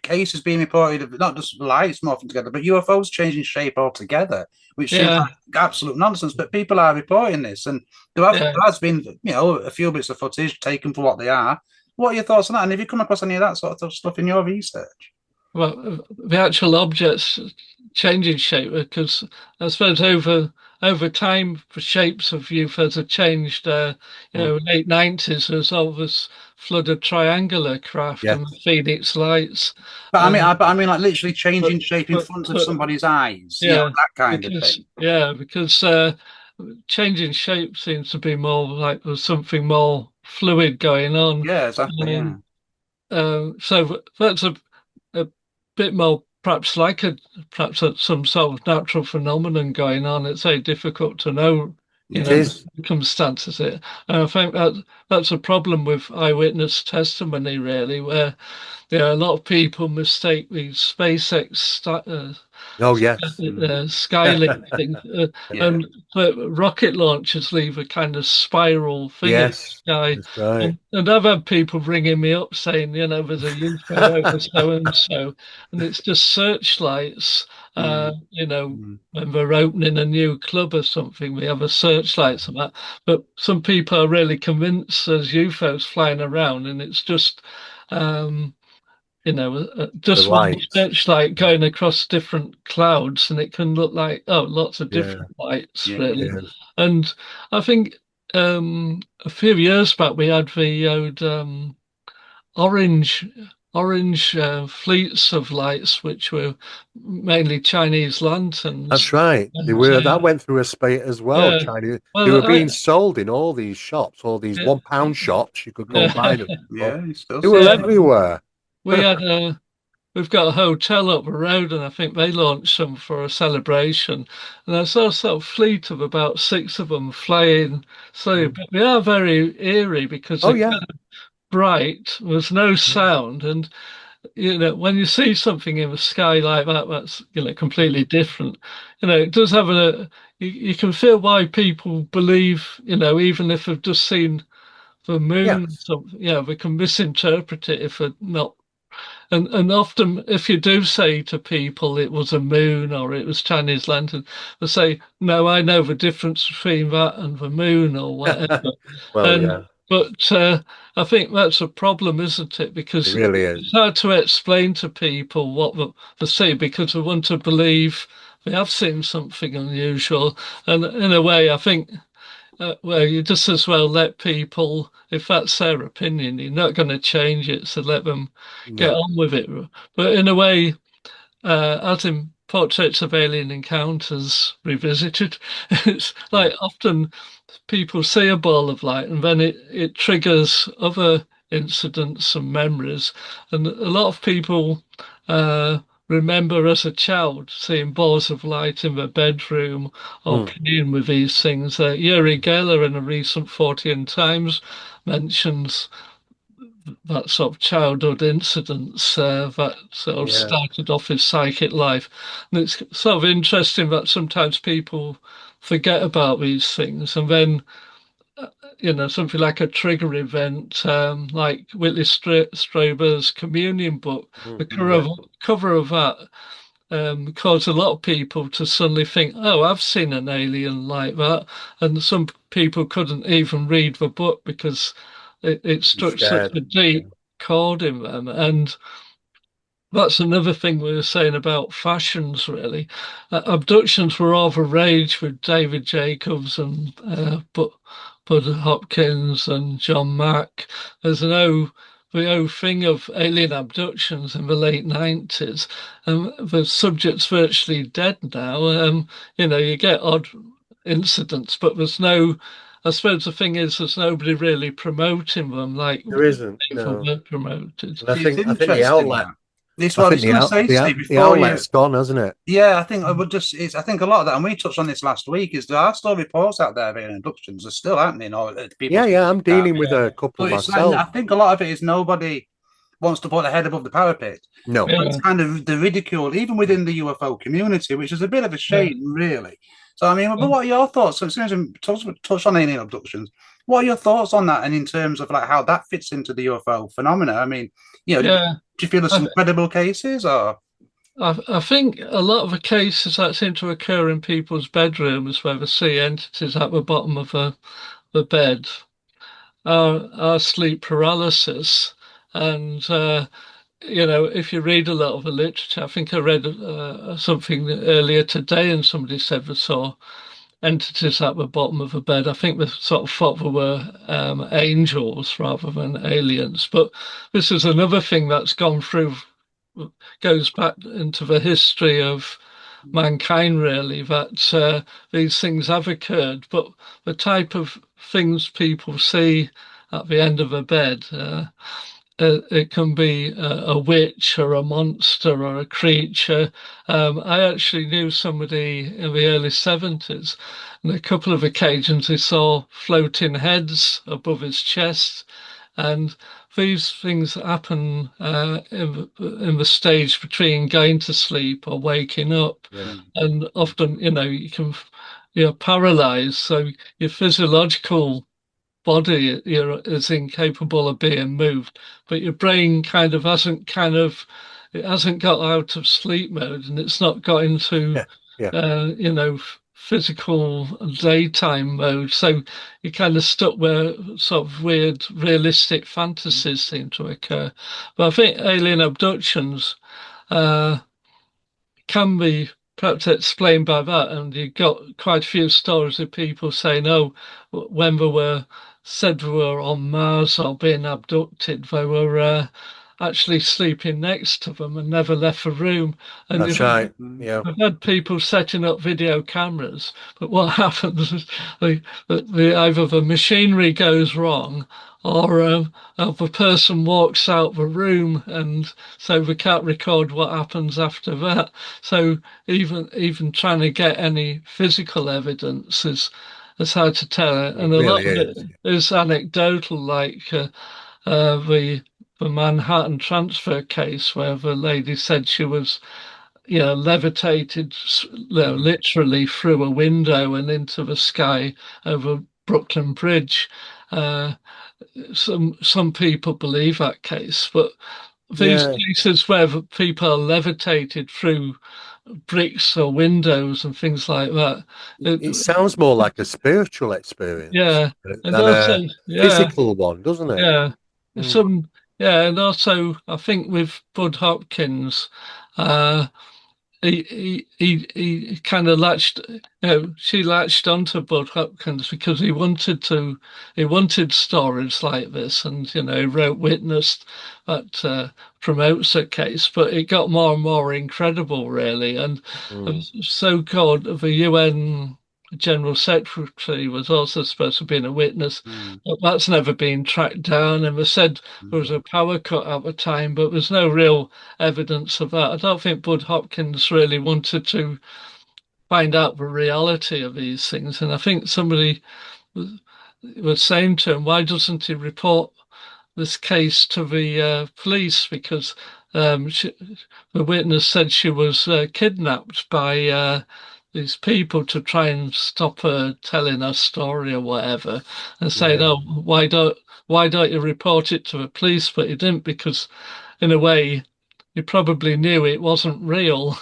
cases being reported of not just lights morphing together, but UFOs changing shape altogether, which seems Yeah, like absolute nonsense. But people are reporting this, and yeah. there has been, a few bits of footage taken for what they are. What are your thoughts on that? And have you come across any of that sort of stuff in your research? Well, the actual objects changing shape, because I suppose over over time, the shapes of UFOs have changed. Mm. Late 90s, there's all this flood of triangular craft and Yes. Phoenix lights. But I mean, Um, like literally but, changing shape in but, front of but somebody's eyes, yeah, that kind of because thing. changing shape seems to be more like there's something more fluid going on. Yeah, exactly. Yeah. Um, so that's a bit more some sort of natural phenomenon going on. It's very difficult to know, It the is. circumstances. And I think that's a problem with eyewitness testimony, really, where a lot of people mistake these Oh, yes. Skylink thing, Yeah. and rocket launchers leave a kind of spiral thing in the Yes. sky. That's right. And I've had people ringing me up saying, there's a UFO over so and so, and it's just searchlights. Mm, mm, When we're opening a new club or something, we have a searchlights and that. But some people are really convinced there's UFOs flying around, and it's just um, The just one lights. searchlight going across different clouds, and it can look like lots of Yeah, different lights, yeah. really. it is. And I think a few years back we had the old orange orange fleets of lights, which were mainly Chinese That's lanterns. right. They And were that went through a spate as well. yeah, Chinese. They well, were being sold in all these shops, all these yeah, £1 shops. You could go and yeah, buy them. Oh, Yeah, you still they see were yeah. them. everywhere. We had a We've got a hotel up the road, and I think they launched some for a celebration. And I saw a sort of fleet of about six of them flying. So, Mm. but they are very eerie because Oh they're yeah. bright. There's no Yeah. sound, and when you see something in the sky like that, that's completely different. It does have you can feel why people believe. Even if they've just seen the moon, Yes. so they can misinterpret it if they're not. And often, if you do say to people it was a moon or it was Chinese lantern, they say, "No, I know the difference between that and the moon or whatever." Well, And yeah, but I think that's a problem, isn't it? it Because really it's is. hard to explain to people what they say because they want to believe they have seen something unusual. And in a way, I think well, you just as well let people, if that's their opinion, you're not going to change it, so let them get No. on with it. But in a way, as in Portraits of Alien Encounters Revisited, it's Mm. like often people see a ball of light and then it triggers other incidents and memories. And a lot of people uh, remember as a child seeing balls of light in their bedroom or Mm. playing with these things. Uri Geller in a recent 40 Times mentions that sort of childhood incidents that sort of Yeah. started off his psychic life. And it's sort of interesting that sometimes people forget about these things and then something like a trigger event, like Whitley Strieber's Communion book, the Mm. cover Yeah. of that caused a lot of people to suddenly think, "Oh, I've seen an alien like that," and some people couldn't even read the book because it Be struck such scared. a Yeah. deep chord in them. And that's another thing we were saying about fashions, really. Abductions were all the rage with David Jacobs and Bud Hopkins and John Mack. There's the whole thing of alien abductions in the late 90s. The subject's virtually dead now. You get odd incidents, but I suppose the thing is, there's nobody really promoting them like There isn't. they No. were promoted. And I See, it's think the interesting outlet. that. This I what I think was going to say, Steve. the Before you, outlet's gone, hasn't it? yeah, I think I would just. I think a lot of that, and we touched on this last week, is there are still reports out there of alien abductions are still happening, or people Yeah, still yeah. I'm have dealing it. with a couple But it's like I myself. think a lot of it is nobody wants to put their head above the parapet. No. But it's Yeah, kind of the ridicule, even within the UFO community, which is a bit of a yeah. shame, really. So, I mean, but what are your thoughts? So, as soon as we touch on alien abductions, what are your thoughts on that, and in terms of like how that fits into the UFO phenomena? I mean, do Yeah, you feel there's I, some credible cases, or I think a lot of the cases that seem to occur in people's bedrooms where they see entities at the bottom of the bed are sleep paralysis. And, if you read a lot of the literature, I think I read something earlier today and somebody said they saw entities at the bottom of the bed. I think they sort of thought they were angels rather than aliens. But this is another thing that's gone through, goes back into the history of mankind, really, that these things have occurred. But the type of things people see at the end of a bed, it can be a witch or a monster or a creature. I actually knew somebody in the early 70s, and a couple of occasions he saw floating heads above his chest. And these things happen in the stage between going to sleep or waking up. Yeah. And often, you're paralyzed. So your physiological body is incapable of being moved, but your brain it hasn't got out of sleep mode, and it's not got into Yeah. Yeah. physical daytime mode. So you're kind of stuck where sort of weird, realistic fantasies seem to occur. But I think alien abductions uh, can be perhaps explained by that. And you got quite a few stories of people saying, oh, when said they were on Mars or being abducted, they were actually sleeping next to them and never left the room. And That's right. Yeah. I've had people setting up video cameras, but what happens is either the machinery goes wrong or the person walks out the room, and so we can't record what happens after that. So even trying to get any physical evidence is hard to tell. It And a lot really of is. it is anecdotal, like the Manhattan transfer case, where the lady said she was, levitated, literally through a window and into the sky over Brooklyn Bridge. Uh, some people believe that case, but these Yeah. cases where people are levitated through bricks or windows and things like that, It sounds more like a spiritual experience yeah, and than also a yeah, physical one, doesn't it? yeah, Mm. some yeah, and also I think with Bud Hopkins, uh, he kind of she latched onto Bud Hopkins because he wanted stories like this, and he wrote Witness that promotes a case, but it got more and more incredible, really. And Mm. so-called the UN General Secretary was also supposed to be a witness, but that's never been tracked down. And they said there was a power cut at the time, but there's no real evidence of that. I don't think Bud Hopkins really wanted to find out the reality of these things. And I think somebody was saying to him, why doesn't he report this case to the police? Because the witness said she was kidnapped by these people to try and stop her telling her story or whatever, and saying, Yeah. "Oh, why don't you report it to the police?" But he didn't, because in a way he probably knew it wasn't real,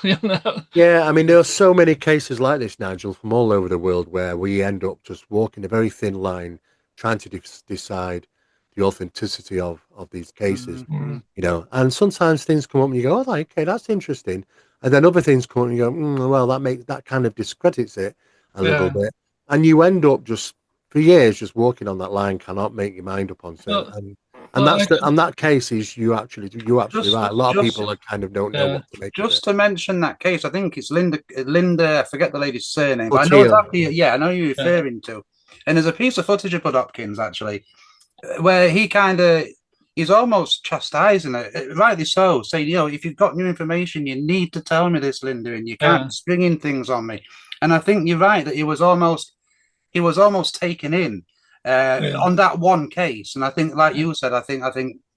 Yeah, I mean, there are so many cases like this, Nigel, from all over the world where we end up just walking a very thin line, trying to decide the authenticity of these cases, Mm. And sometimes things come up and you go, "Oh, okay, that's interesting," and then other things come up and you go, "Well, that kind of discredits it a little Yeah. bit," and you end up just for years just walking on that line, cannot make your mind up on it, Well, and well, and that case is you're absolutely Just, right. A lot of just, people are kind of don't know yeah, what to make of it. just to mention that case, I think it's Linda. I forget the lady's surname, but I know Fortean. exactly. Yeah, I know you're yeah, referring to. And there's a piece of footage of Bud Hopkins actually, where he's almost chastising her, rightly so, saying, if you've got new information, you need to tell me this, Linda, and you can't yeah, be springing things on me. And I think you're right that he was almost taken in yeah, on that one case. And I think, like you said, I think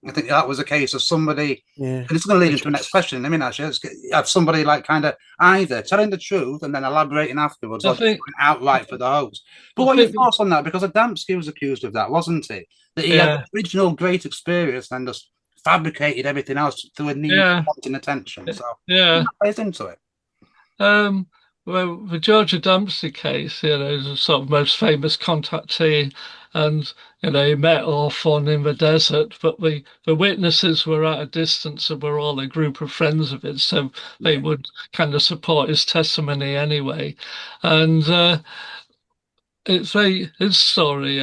that was a case of somebody. Yeah. And it's going to lead Which, into the next question in a minute. Actually, have somebody like kind of either telling the truth and then elaborating afterwards, I or just think, going outright for the hoax. But I what are your think, thoughts on that? Because Adamski was accused of that, wasn't it? That he had the yeah, original great experience and just fabricated everything else through a need for yeah, wanting attention. So yeah. that plays into it. Um, well, the Georgia Dempsey case, is a sort of most famous contactee, and he met Hawthorne in the desert, but the witnesses were at a distance and were all a group of friends of his, so they Yeah. would kind of support his testimony anyway. And his story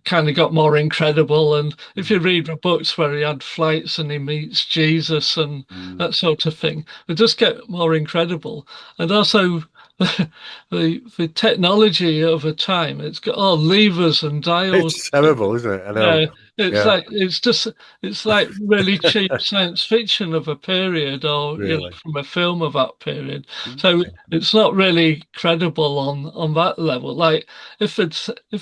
kind of got more incredible, and if you Mm, read the books where he had flights and he meets Jesus and mm. that sort of thing, they just get more incredible. And also the technology over time, it's got all levers and dials. It's terrible, isn't it? I know. Yeah, Yeah, it's like really cheap science fiction of a period, or really. from a film of that period. So Okay. it's not really credible on that level. Like if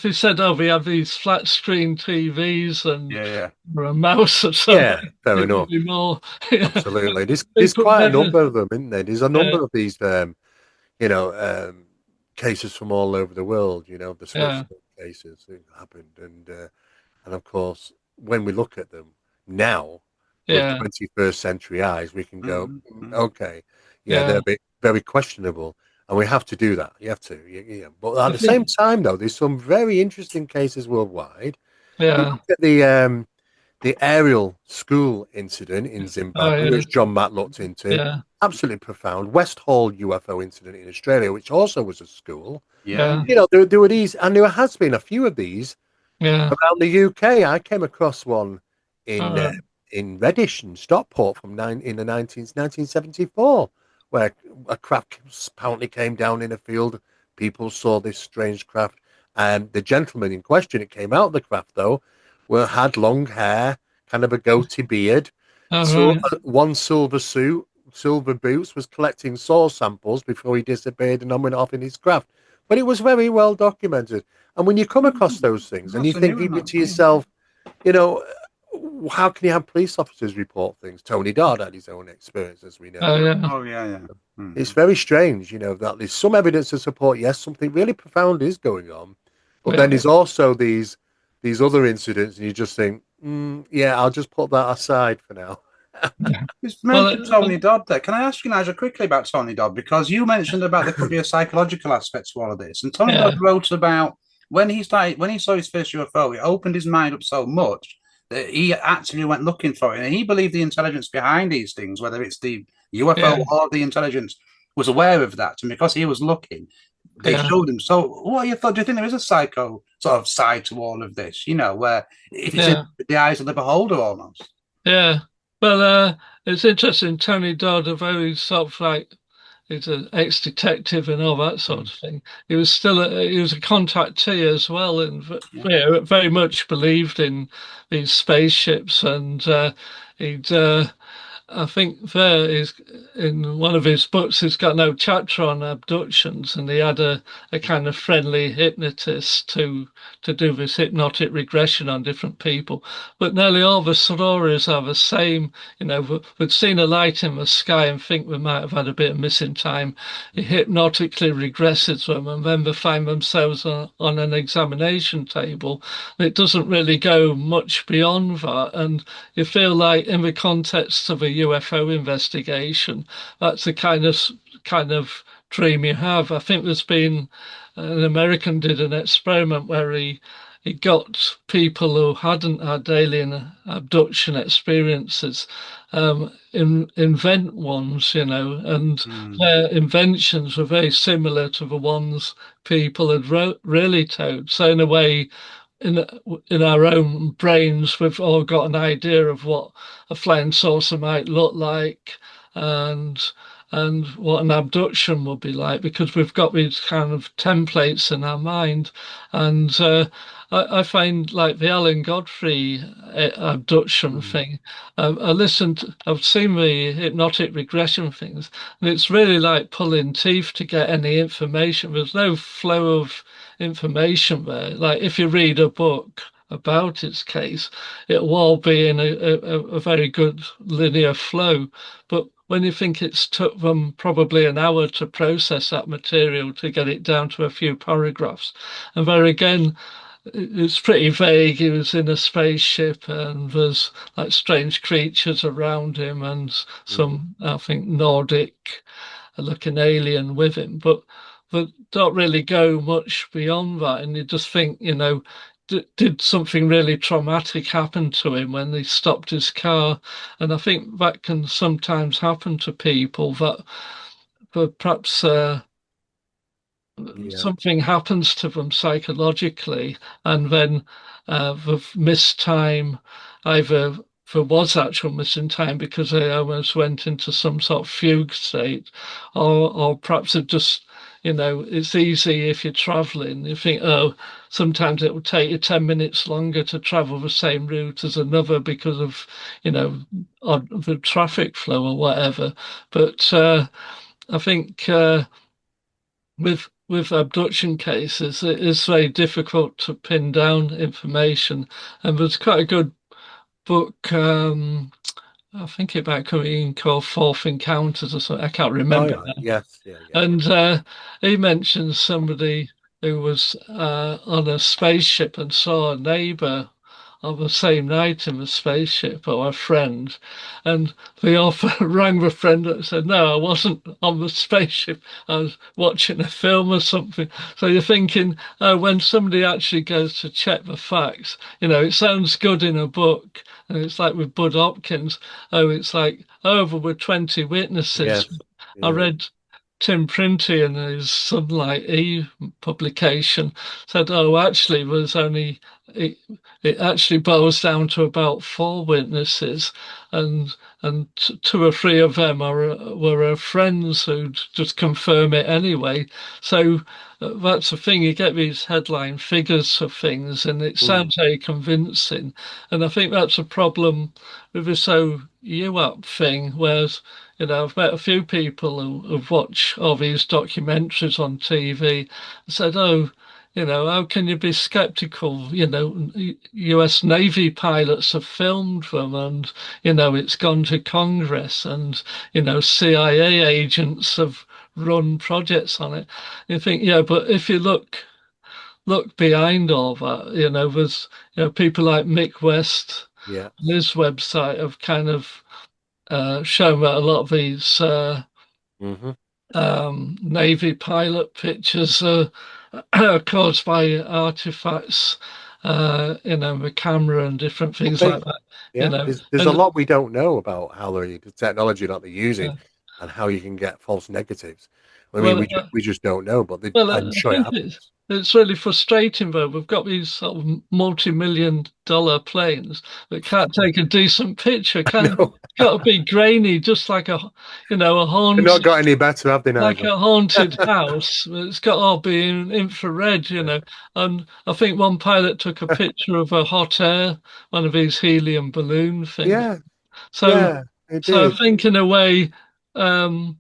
he said, "Oh, we have these flat screen TVs and Yeah, yeah. or a mouse or Yeah, something," fair it would enough. be more. Yeah, Absolutely. There's people quite a never. number of them, isn't there? There's a Yeah, number of these, you know, cases from all over the world. You know, the yeah, Switzerland cases that happened, and of course, when we look at them now with yeah, 21st century eyes, we can go, Mm, mm. okay, yeah, they're yeah. a bit very questionable, and we have to do that. You have to, yeah. But at I the same think. time, though, there's some very interesting cases worldwide. You Yeah, look at the aerial school incident in oh Zimbabwe, yeah, which John Matt looked into, yeah, absolutely profound. West Hall UFO incident in Australia, which also was a school. Yeah. yeah, You know, there were these, and there has been a few of these yeah. around the UK. I came across one All in uh, right. in Reddish and Stockport in the 1974, where a craft apparently came down in a field. People saw this strange craft, and the gentleman in question, it came out of the craft though, had long hair, kind of a goatee beard, All so right. one silver suit, silver boots, was collecting soil samples before he disappeared and then went off in his craft. But it was very well documented. And when you come across Mm. those things and you That's a think new one, even that. to yourself, you know, how can you have police officers report things? Tony Dodd had his own experience, as we know. Oh yeah, Oh, yeah, yeah. It's Mm. very strange, that there's some evidence to support, yes, something really profound is going on, but then yeah, there's also these other incidents, and you just think, yeah, I'll just put that aside for now. yeah. Just Well, mentioned Tony Dodd there. Can I ask you, Nigel, quickly about Tony Dodd? Because you mentioned about there could be a psychological aspect to all of this. And Tony Dodd yeah, wrote about when he saw his first UFO, it opened his mind up so much that he actually went looking for it. And he believed the intelligence behind these things, whether it's the yeah, UFO or the intelligence, was aware of that. And because he was looking, they yeah, showed him. So what are your thoughts? Do you think there is a psycho sort of side to all of this? Where if it's in yeah, the eyes of the beholder almost? yeah. Well, it's interesting. Tony Dodd, a very sort of like he's an ex-detective and all that sort Mm, of thing. He was a contactee as well, and yeah. very much believed in these spaceships, and he'd. I think there is in one of his books, he's got no chapter on abductions, and he had a kind of friendly hypnotist to do this hypnotic regression on different people. But nearly all the stories are the same. We'd seen a light in the sky and think we might have had a bit of missing time. He hypnotically regresses them, and then they find themselves on an examination table. And it doesn't really go much beyond that, and you feel like in the context of a UFO investigation, that's the kind of dream you have. I think there's been an American did an experiment where he got people who hadn't had alien abduction experiences invent ones, and Mm, their inventions were very similar to the ones people had really told. So in a way, in in our own brains, we've all got an idea of what a flying saucer might look like, and what an abduction would be like because we've got these kind of templates in our mind, and I find like the Alan Godfrey abduction mm, thing. I've seen the hypnotic regression things, and it's really like pulling teeth to get any information. There's no flow of information there. Like if you read a book about its case, it will all be in a very good linear flow. But when you think it's took them probably an hour to process that material to get it down to a few paragraphs, and there again, it's pretty vague. He was in a spaceship and there's like strange creatures around him and mm. some, I think, Nordic looking alien with him, but don't really go much beyond that. And you just think, did something really traumatic happen to him when he stopped his car? And I think that can sometimes happen to people that perhaps Yeah. something happens to them psychologically, and then they've missed time. Either there was actual missing time because they almost went into some sort of fugue state, or perhaps it just, it's easy if you're traveling. You think, oh, sometimes it will take you 10 minutes longer to travel the same route as another because of, the traffic flow or whatever. But I think with abduction cases, it is very difficult to pin down information. And there's quite a good book. I think it might come in called Fourth Encounters or something. I can't Oh, remember yeah. now. Yes. Yeah. Yeah. And he mentions somebody who was on a spaceship and saw a neighbor on the same night in the spaceship, or a friend. And the author rang the friend and said, "No, I wasn't on the spaceship. I was watching a film or something." So you're thinking, oh, when somebody actually goes to check the facts, it sounds good in a book. And it's like with Bud Hopkins. Oh, it's like, oh, there were 20 witnesses. Yes. I Yeah. read Tim Printy in his Sunlight E publication said, oh, actually, there's only it actually boils down to about four witnesses, and two or three of them were her friends who'd just confirm it anyway. So that's the thing. You get these headline figures for things, and it Mm. sounds very convincing. And I think that's a problem with this whole UAP thing, whereas I've met a few people who've watched all these documentaries on TV and said, oh, how can you be skeptical? US Navy pilots have filmed them, and, it's gone to Congress, and, CIA agents have run projects on it. You think, yeah, but if you look behind all that, there's, people like Mick West, Yeah. his website have kind of shown that a lot of these Hmm. Navy pilot pictures are caused by artifacts, the camera and different Could things be. like that, Yeah. There's a and lot we don't know about how the technology that they're using uh, and how you can get false negatives. I mean, well, we just don't know, but I'm I sure it think it's happens. it's really frustrating though. We've got these sort of multi-million-dollar planes that can't take a decent picture. Can't No, got to be grainy, just like a they've not haunted got any better, have they, like Nigel? a haunted house. It's got all be in infrared, Yeah. And I think one pilot took a picture of a hot air, one of these helium balloon things. Yeah, So, yeah, it so I did. think in a way, um,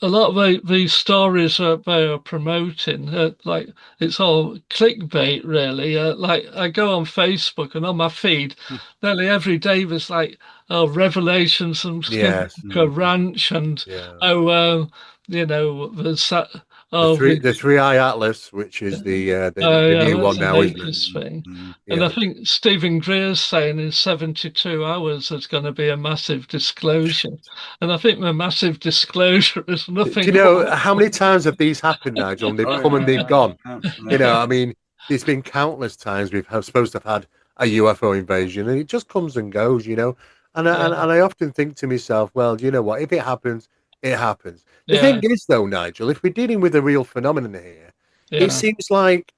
a lot of these stories that they are promoting, like it's all clickbait, really. Like I go on Facebook and on my feed, nearly every day there's like, oh, revelations from Yes, a ranch, and yeah. oh, there's that. Oh, The three eye atlas, which is the yeah, new that's one the now, isn't it? latest thing. And I Yeah. think Stephen Greer's saying in 72 hours there's going to be a massive disclosure. And I think the massive disclosure is Do nothing you know more. how many times have these happened, Nigel? And they've Oh, come and yeah, they've gone. yeah, You know, yeah. I mean, there's been countless times supposed to have had a UFO invasion, and it just comes and goes. Yeah, And I often think to myself, well, do you know what? If it happens, it happens. The thing yeah, is, though, Nigel, if we're dealing with a real phenomenon here, it yeah, seems like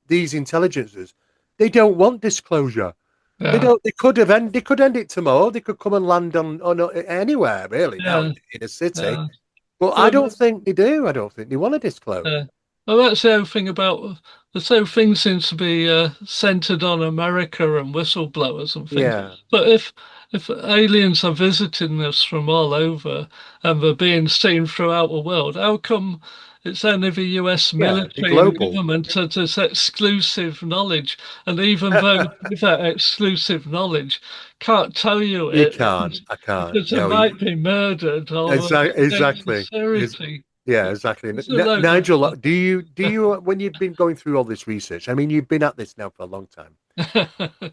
these intelligences they don't want disclosure. They yeah, don't. They could have end. They could end it tomorrow. They could come and land on anywhere really now yeah, in a city. yeah. But I Well, don't think they do. I don't think they want to disclose. yeah. Well, that's the other thing about the whole thing seems to be centered on America and whistleblowers and things. Yeah, But if aliens are visiting us from all over and they're being seen throughout the world, how come it's only the US yeah, the military and global. government that has exclusive knowledge? And even those with that exclusive knowledge can't tell you You it can't. I can't. because they No, might be murdered or exactly. security. Yeah, exactly. It's a load of Nigel, do you when you've been going through all this research? I mean, you've been at this now for a long time.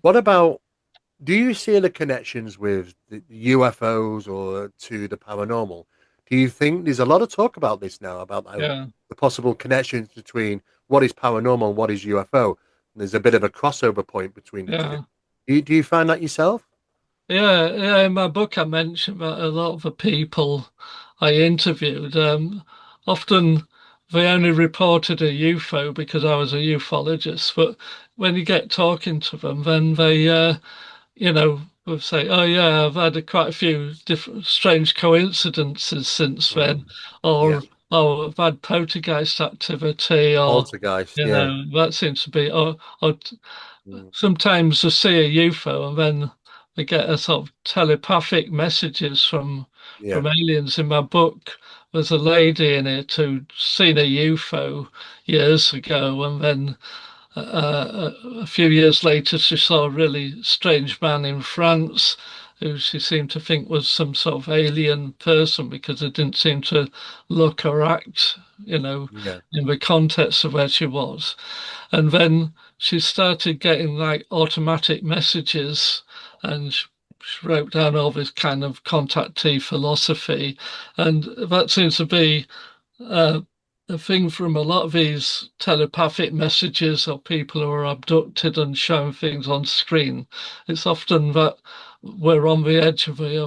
What about do you see the connections with the UFOs or to the paranormal? Do you think there's a lot of talk about this now about how Yeah, the possible connections between what is paranormal and what is UFO? And there's a bit of a crossover point between the two. yeah, Do you find that yourself? yeah. In my book, I mentioned that a lot of the people I interviewed, often they only reported a UFO because I was a ufologist. But when you get talking to them, then they, will say, "Oh yeah, I've had quite a few different strange coincidences since then," Yeah. or "Oh, I've had poltergeist activity," or Poltergeist. Yeah. that seems to be, or Mm. sometimes they see a UFO and then they get a sort of telepathic messages Yeah. from aliens. In my book, there's a lady in it who'd seen a UFO years ago, and then a few years later, she saw a really strange man in France who she seemed to think was some sort of alien person because it didn't seem to look or act, Yeah. in the context of where she was. And then she started getting like automatic messages, and she wrote down all this kind of contactee philosophy. And that seems to be uh, a thing from a lot of these telepathic messages of people who are abducted and shown things on screen. It's often that we're on the edge of the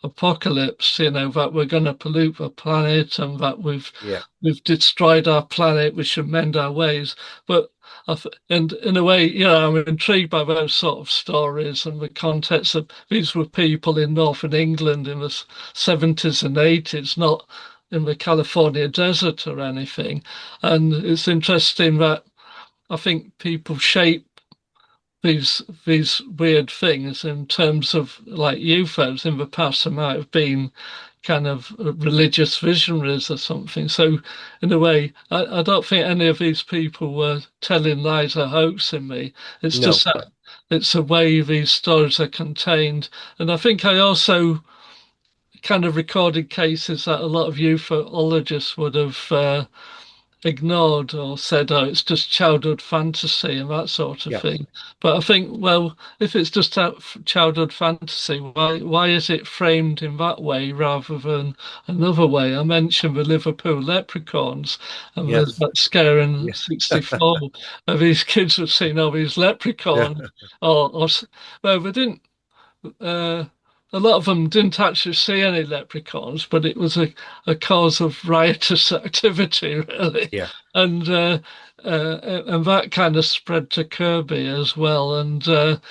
apocalypse, that we're going to pollute the planet and that Yeah. we've destroyed our planet, we should mend our ways. But and in a way, I'm intrigued by those sort of stories and the context of these were people in northern England in the 70s and 80s, not in the California desert or anything. And it's interesting that I think people shape these weird things in terms of like UFOs. In the past, there might have been kind of religious visionaries or something. So, in a way, I don't think any of these people were telling lies or hoaxing me. It's No. just that it's the way these stories are contained. And I think I also kind of recorded cases that a lot of ufologists would have ignored or said, "Oh, it's just childhood fantasy" and that sort of Yeah. thing. But I think, well, if it's just a childhood fantasy, why is it framed in that way rather than another way? I mentioned the Liverpool leprechauns, and there's Yes. that scare in Yeah. '64 of these kids have seen all these Yeah. leprechauns, or well, they didn't. Uh, a lot of them didn't actually see any leprechauns, but it was a cause of riotous activity, really, Yeah. and and that kind of spread to Kirby as well. And there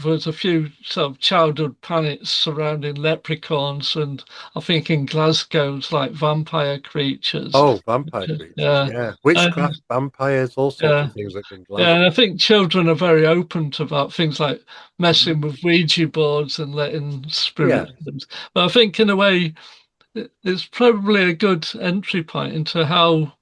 was a few sort of childhood panics surrounding leprechauns, and I think in Glasgow it's like vampire creatures. Oh, vampire creatures. Yeah, Yeah. and Witchcraft, vampires, all sorts yeah. of things that can Yeah, Glasgow. and I think children are very open to that, things like Mhm. messing with Ouija boards and letting Yeah. spirits. But I think, in a way, it's probably a good entry point into how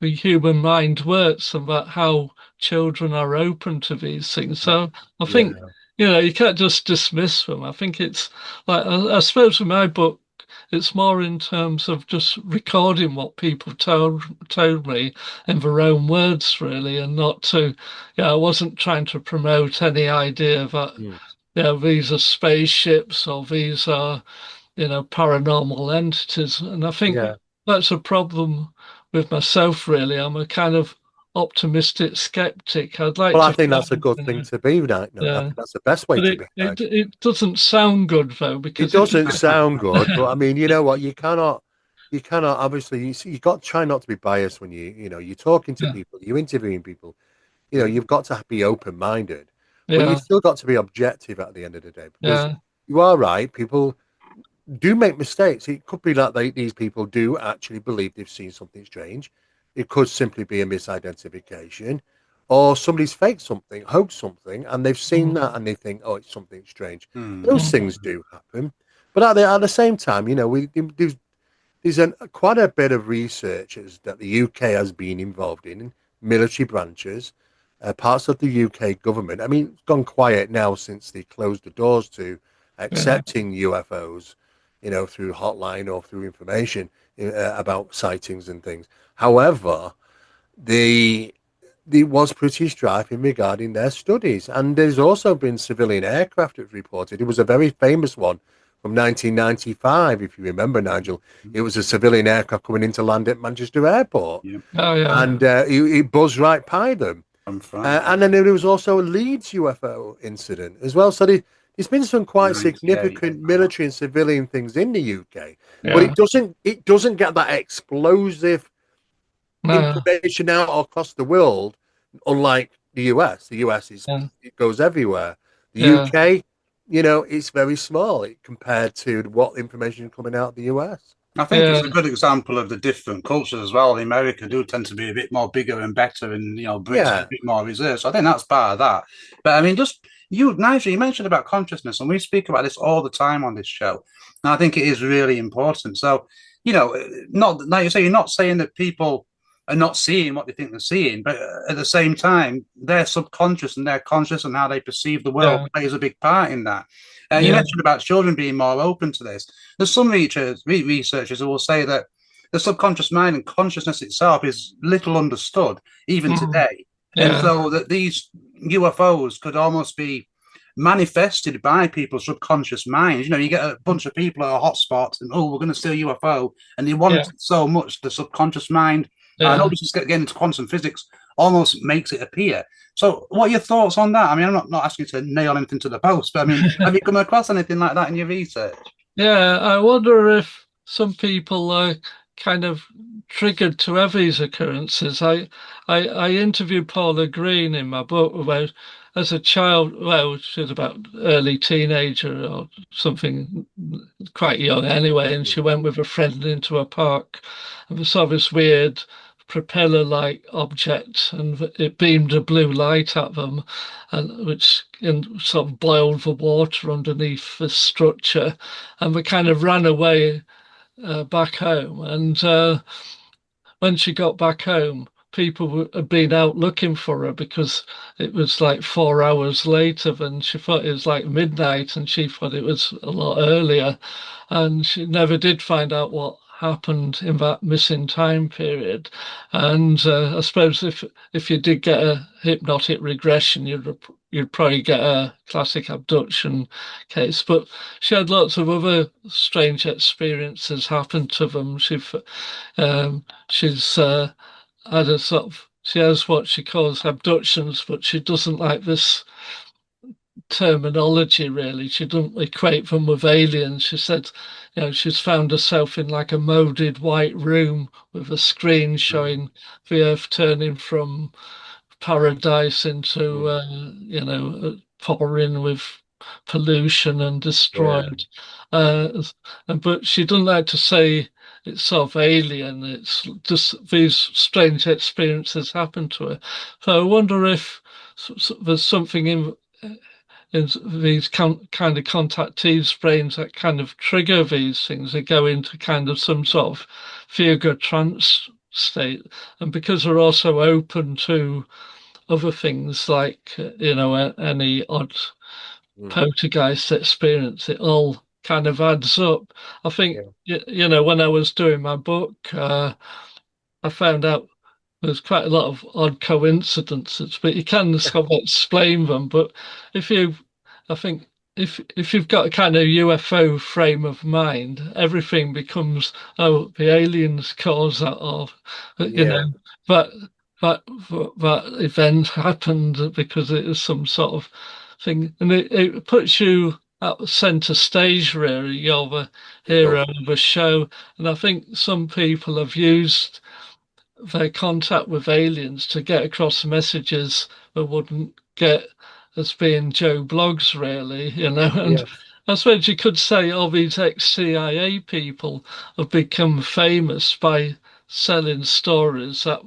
the human mind works and that how children are open to these things. So I think, Yeah. you can't just dismiss them. I think it's like, I suppose in my book, it's more in terms of just recording what people told me in their own words, really, and not to, I wasn't trying to promote any idea that, Mm. these are spaceships or these are, paranormal entities. And I think Yeah. that's a problem with myself, really. I'm a kind of optimistic skeptic. I'd like Well, I to think that's a find, good thing to be, right? No, I yeah. think that's the best way But to it, be, it Nigel. it doesn't sound good though, It because doesn't sound good, but I mean, you know what? You cannot. Obviously, you got to try not to be biased when you're talking to yeah, people, you're interviewing people. You've got to be open-minded, but yeah, you've still got to be objective at the end of the day because yeah, you are right. People do make mistakes. It could be that these people do actually believe they've seen something strange. It could simply be a misidentification, or somebody's faked something, hoaxed something, and they've seen mm, that and they think, "Oh, it's something strange." Hmm. Those mm, things do happen, but at the same time, there's quite a bit of research that the UK has been involved in military branches, parts of the UK government. I mean, it's gone quiet now since they closed the doors to yeah, accepting UFOs, through hotline or through information about sightings and things. However, the there was pretty strife in regarding their studies, and there's also been civilian aircraft that's reported. It was a very famous one from 1995, if you remember, Nigel. It was a civilian aircraft coming into land at Manchester Airport, Yeah. oh yeah, and it buzzed right by them. From France. And then there was also a Leeds UFO incident as well. So there's been some quite 98. significant military and civilian things in the UK, but yeah, it doesn't get that explosive, No, information out across the world, unlike the US. The US is yeah, it goes everywhere. The yeah, UK, it's very small compared to what information coming out of the US. I think it's yeah, a good example of the different cultures as well. The America do tend to be a bit more bigger and better, and Brits are a Yeah, bit more reserved. So I think that's part of that. But I mean, just Nigel, you mentioned about consciousness, and we speak about this all the time on this show. And I think it is really important. So, not like you say, you're not saying that people are not seeing what they think they're seeing, but at the same time, their subconscious and their conscious and how they perceive the world yeah, plays a big part in that. You yeah, mentioned about children being more open to this. There's some researchers who will say that the subconscious mind and consciousness itself is little understood even mm, today, and yeah, so that these UFOs could almost be manifested by people's subconscious minds. You get a bunch of people at a hotspot, and we're going to see a UFO, and they want yeah, it so much. The subconscious mind, I know yeah. this is getting into quantum physics, almost makes it appear. So, what are your thoughts on that? I mean, I'm not asking you to nail anything to the post, but I mean, have you come across anything like that in your research? Yeah, I wonder if some people are kind of triggered to have these occurrences. I interviewed Paula Green in my book about as a child, well, she was about early teenager or something, quite young anyway, and she went with a friend into a park and we saw this weird propeller-like object and it beamed a blue light at them and sort of boiled the water underneath the structure and we kind of ran away back home. And when she got back home, people had been out looking for her because it was like 4 hours later than she thought it was like midnight, and she thought it was a lot earlier. And she never did find out what happened in that missing time period. And I suppose if you did get a hypnotic regression, you'd probably get a classic abduction case. But she had lots of other strange experiences happen to them. She's had a sort of she has what she calls abductions, but she doesn't like this terminology really. She doesn't equate them with aliens. She said, she's found herself in like a molded white room with a screen mm, showing the Earth turning from paradise into, mm, pouring with pollution and yeah, destroyed. But she doesn't like to say it's sort of alien. It's just these strange experiences happen to her. So I wonder if there's something in these kind of contactees' brains that kind of trigger these things. They go into kind of some sort of figure trance state. And because they're also open to other things like, any odd mm, poltergeist experience, it all kind of adds up. I think, yeah, when I was doing my book, I found out there's quite a lot of odd coincidences, but you can sort of explain them. But if you, I think, if you've got a kind of UFO frame of mind, everything becomes, oh, the aliens cause that, or yeah, that that that event happened because it is some sort of thing, and it puts you at the center stage. Really, you're the it hero does. of the show, and I think some people have used their contact with aliens to get across messages that wouldn't get as being Joe Blogs, really, And Yeah, I suppose you could say all these ex-CIA people have become famous by selling stories that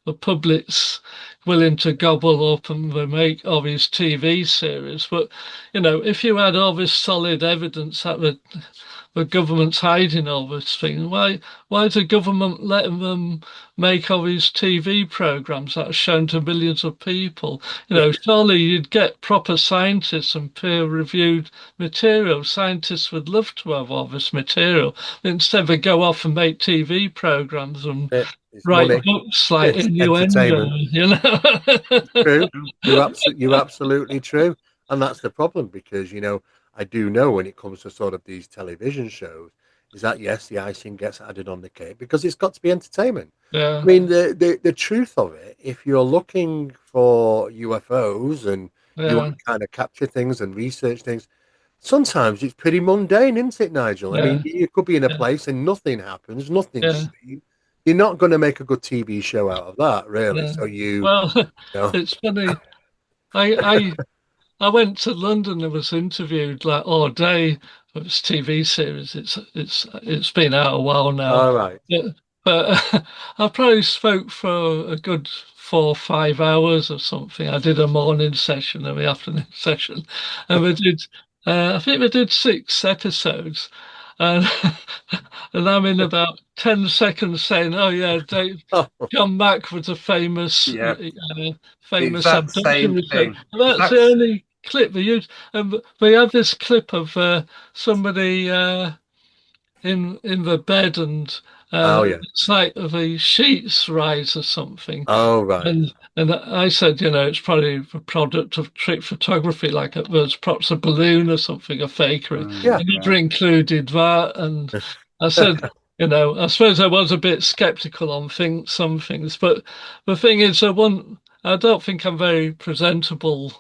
the public's willing to gobble up and they make all these TV series. But, if you had all this solid evidence that the government's hiding all this thing, why is the government letting them make all these TV programs that are shown to millions of people? Surely you'd get proper scientists and peer-reviewed material. Scientists would love to have all this material. Instead, they go off and make TV programs and it's write money, books like it's innuendo, entertainment. you know? True. You're absolutely true. And that's the problem because, I do know when it comes to sort of these television shows, is that yes, the icing gets added on the cake because it's got to be entertainment. I Yeah, mean, the truth of it, if you're looking for UFOs and you want yeah, to kind of capture things and research things, sometimes it's pretty mundane, isn't it, Nigel? I mean, yeah, you could be in a yeah, place and nothing happens, nothing's yeah, seen. you're not going to make a good TV show out of that, really. Yeah. So Well, you know, it's funny. I I went to London and was interviewed like all day for this TV series. It's been out a while now, all right. but I probably spoke for a good 4 or 5 hours or something. I did a morning session and the afternoon session, and we did. I think we did 6 episodes, and and I'm in about 10 seconds saying, "Oh yeah, Dave, Oh, John Mack was a famous Yeah, the famous exact abduction same research." thing. And that's the only clip they used. And we have this clip of somebody in the bed, and oh yeah. it's like the sheets rise or something. Oh right. And I said, it's probably a product of trick photography, like it was perhaps a balloon or something, a fakery. Yeah. He never included that. And I said, I suppose I was a bit skeptical on some things, but the thing is, I don't think I'm very presentable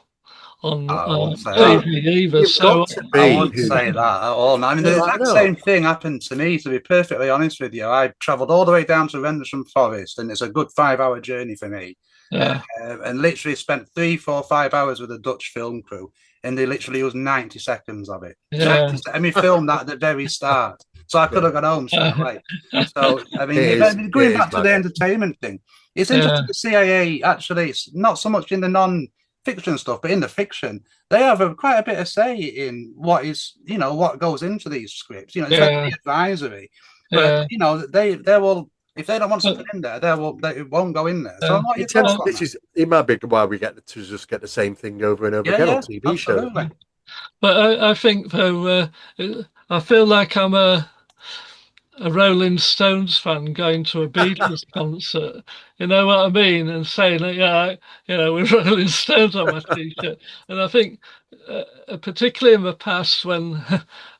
on I won't say that. TV either. You've So got to I be. wouldn't say that at all. No, I mean, the No, I exact know. same thing happened to me, to be perfectly honest with you. I travelled all the way down to Rendlesham Forest, and it's a good 5 hour journey for me. yeah, And literally spent 3, 4, 5 hours with a Dutch film crew, and they literally used 90 seconds of it. yeah. And we filmed that at the very start. So I could Yeah. have gone home straight away. So, I mean, It going is back to the madness. entertainment thing, it's Yeah, interesting the CIA actually, it's not so much in the non-fiction stuff, but in the fiction, they have quite a bit of say in what goes into these scripts. It's meant to yeah, be advisory, but yeah. they will, if they don't want But, something in there, it won't go in there. So, uh, what are your It tends. thoughts well, on that? It might be why we get to just get the same thing over and over Yeah, again on yeah, TV shows. absolutely. but I think though, I feel like I'm a Rolling Stones fan going to a Beatles concert. You know what I mean? And saying, yeah, with Rolling Stones on my t-shirt. And I think, particularly in the past, when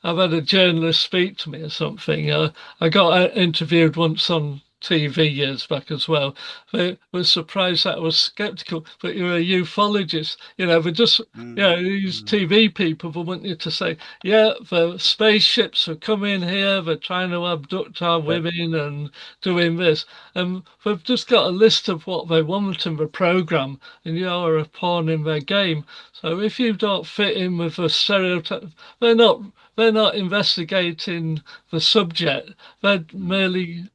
I've had a journalist speak to me or something, I got interviewed once on TV years back as well. They were surprised that I was skeptical, but you're a ufologist. But just, these Mm. TV people will want you to say, yeah, the spaceships are coming here, they're trying to abduct our Yeah. women and doing this. And they've just got a list of what they want in the program, and you are a pawn in their game. So if you don't fit in with the stereotype, they're not investigating the subject. They're merely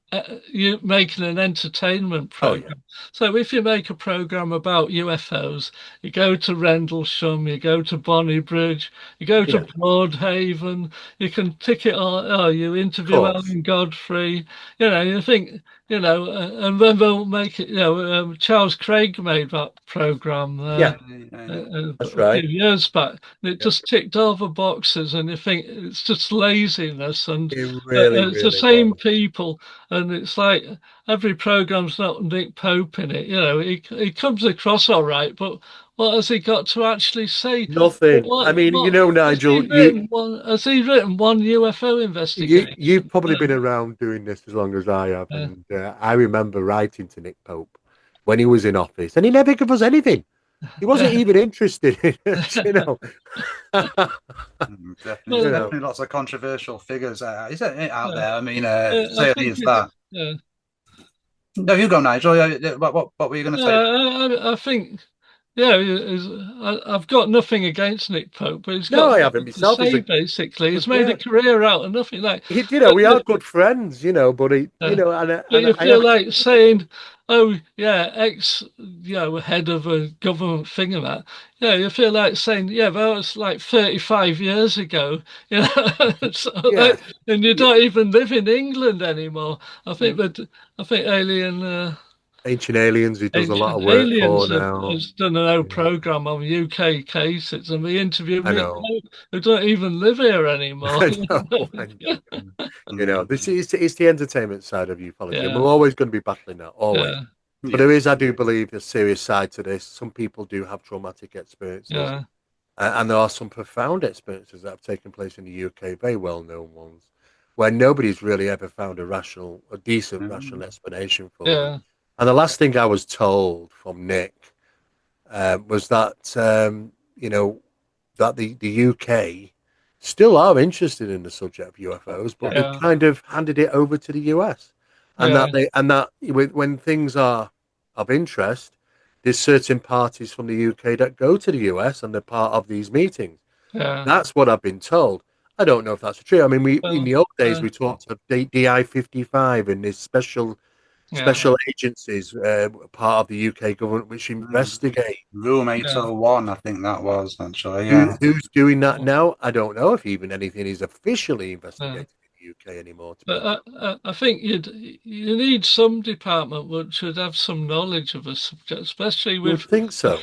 you making an entertainment Oh yeah. program. So if you make a program about UFOs, you go to Rendlesham, you go to Bonnybridge, you go to Yeah. Broadhaven, you can tick it all. Oh, you Of interview course. Alan Godfrey. You think, and then they'll make it. Charles Craig made that program. Yeah. Yeah. That's A few right. years back, and it Yeah. just ticked all the boxes. And you think it's just laziness, and It really, it's the really same was. people, and it's like every program's not Nick Pope in it. He comes across all right, but what has he got to actually say? Nothing. I What mean, has he Nigel, written? Has he written one UFO you've investigation? probably been around doing this as long as I have, Uh, and I remember writing to Nick Pope when he was in office, and he never gave us anything. He wasn't yeah. even interested in it, you know. Definitely, there's You Well, know. definitely lots of controversial figures out uh, there. I mean, I certainly think is it's. that. No, you go, Nigel. What were you going to say? I think. Yeah, I've got nothing against Nick Pope, but he's No, got I haven't nothing to myself. say, basically. He's made a Yeah. career out of nothing. Like, We are good friends, but uh, but and you I feel have to. like saying, "Oh, yeah, head of a government thing and that." Yeah, you feel like saying, "Yeah, that was like 35 years ago," So Yeah. and you don't even live in England anymore. I think Mm. that I think Ancient Aliens, he does a lot Ancient of work for Aliens now. has done an old Yeah. program on UK cases, and we interviewed I Nick know. Pope, who don't even live here anymore. I know. I know. This Mm. is it's the entertainment side of ufology, and Yeah, we're always going to be battling that, always. yeah, But Yeah. there is, I do believe, a serious side to this. Some people do have traumatic experiences, yeah, and there are some profound experiences that have taken place in the UK, very well-known ones, where nobody's really ever found a decent, rational Mm. explanation for them. yeah, And the last thing I was told from Nick was that that the UK still are interested in the subject of UFOs, but they've yeah, kind of handed it over to the US. and Yeah. when things are of interest, there's certain parties from the UK that go to the US and they're part of these meetings. Yeah. That's what I've been told. I don't know if that's true. I mean, we in Well, the old days we talked of DI-55 and this yeah. special agencies, part of the UK government, which investigate. Room Yeah. 801, I think that was actually, yeah. Who's doing that Yeah. now? I don't know if even anything is officially Yeah. investigated in the UK anymore. To be honest, But I think you need some department which should have some knowledge of a subject, especially you would with think the so.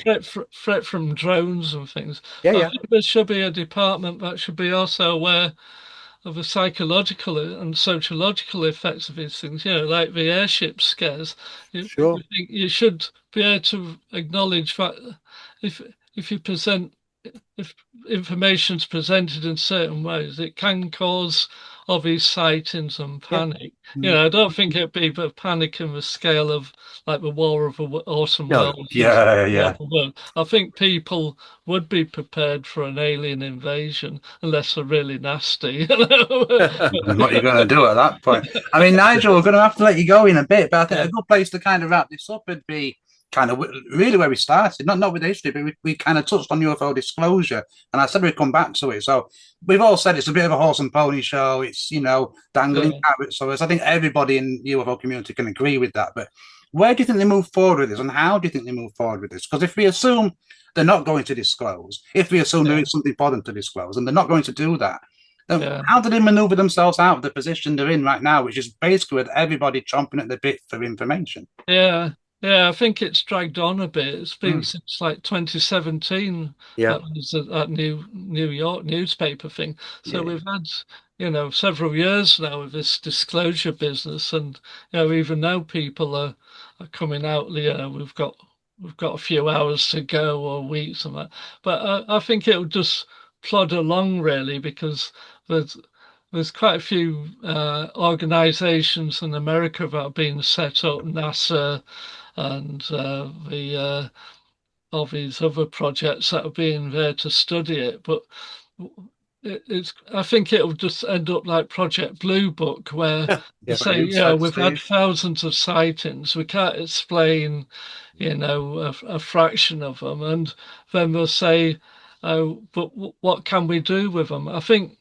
threat from drones and things. Yeah, I yeah, think there should be a department that should be also aware of the psychological and sociological effects of these things. You know, like the airship scares. You sure. think you should be able to acknowledge that if if you present if information's presented in certain ways, it can cause obvious sightings and Yeah. panic. You Mm. know, I don't think it'd be the panic in the scale of like the War of the Awesome No, no. Worlds and Yeah, War yeah. of the World. I think people would be prepared for an alien invasion unless they're really nasty. You know? What are you going to do at that point? I mean, Nigel, we're going to have to let you go in a bit, but I think Yeah, a good place to kind of wrap this up would be kind of really where we started. Not with the history, but we kind of touched on UFO disclosure, and I said we'd come back to it. So we've all said it's a bit of a horse and pony show. It's dangling yeah, carrots. So I think everybody in the UFO community can agree with that. But where do you think they move forward with this, and how do you think they move forward with this? Because if we assume they're not going to disclose, if we assume there yeah, is something for them to disclose, and they're not going to do that, then yeah. how do they maneuver themselves out of the position they're in right now, which is basically with everybody chomping at the bit for information? Yeah, yeah, I think it's dragged on a bit. It's been Mm. since like 2017. Yeah, That was that New York newspaper thing. So Yeah. we've had, several years now of this disclosure business, and even now people are coming out. We've got a few hours to go or weeks and that. But I think it'll just plod along really because there's there's quite a few organizations in America that are being set up, NASA and all these other projects that are being there to study it. But I think it'll just end up like Project Blue Book, where yeah, they yeah. What say, you said, we've had Steve. thousands of sightings, we can't explain, a fraction of them, and then they'll say, oh, but what can we do with them? I think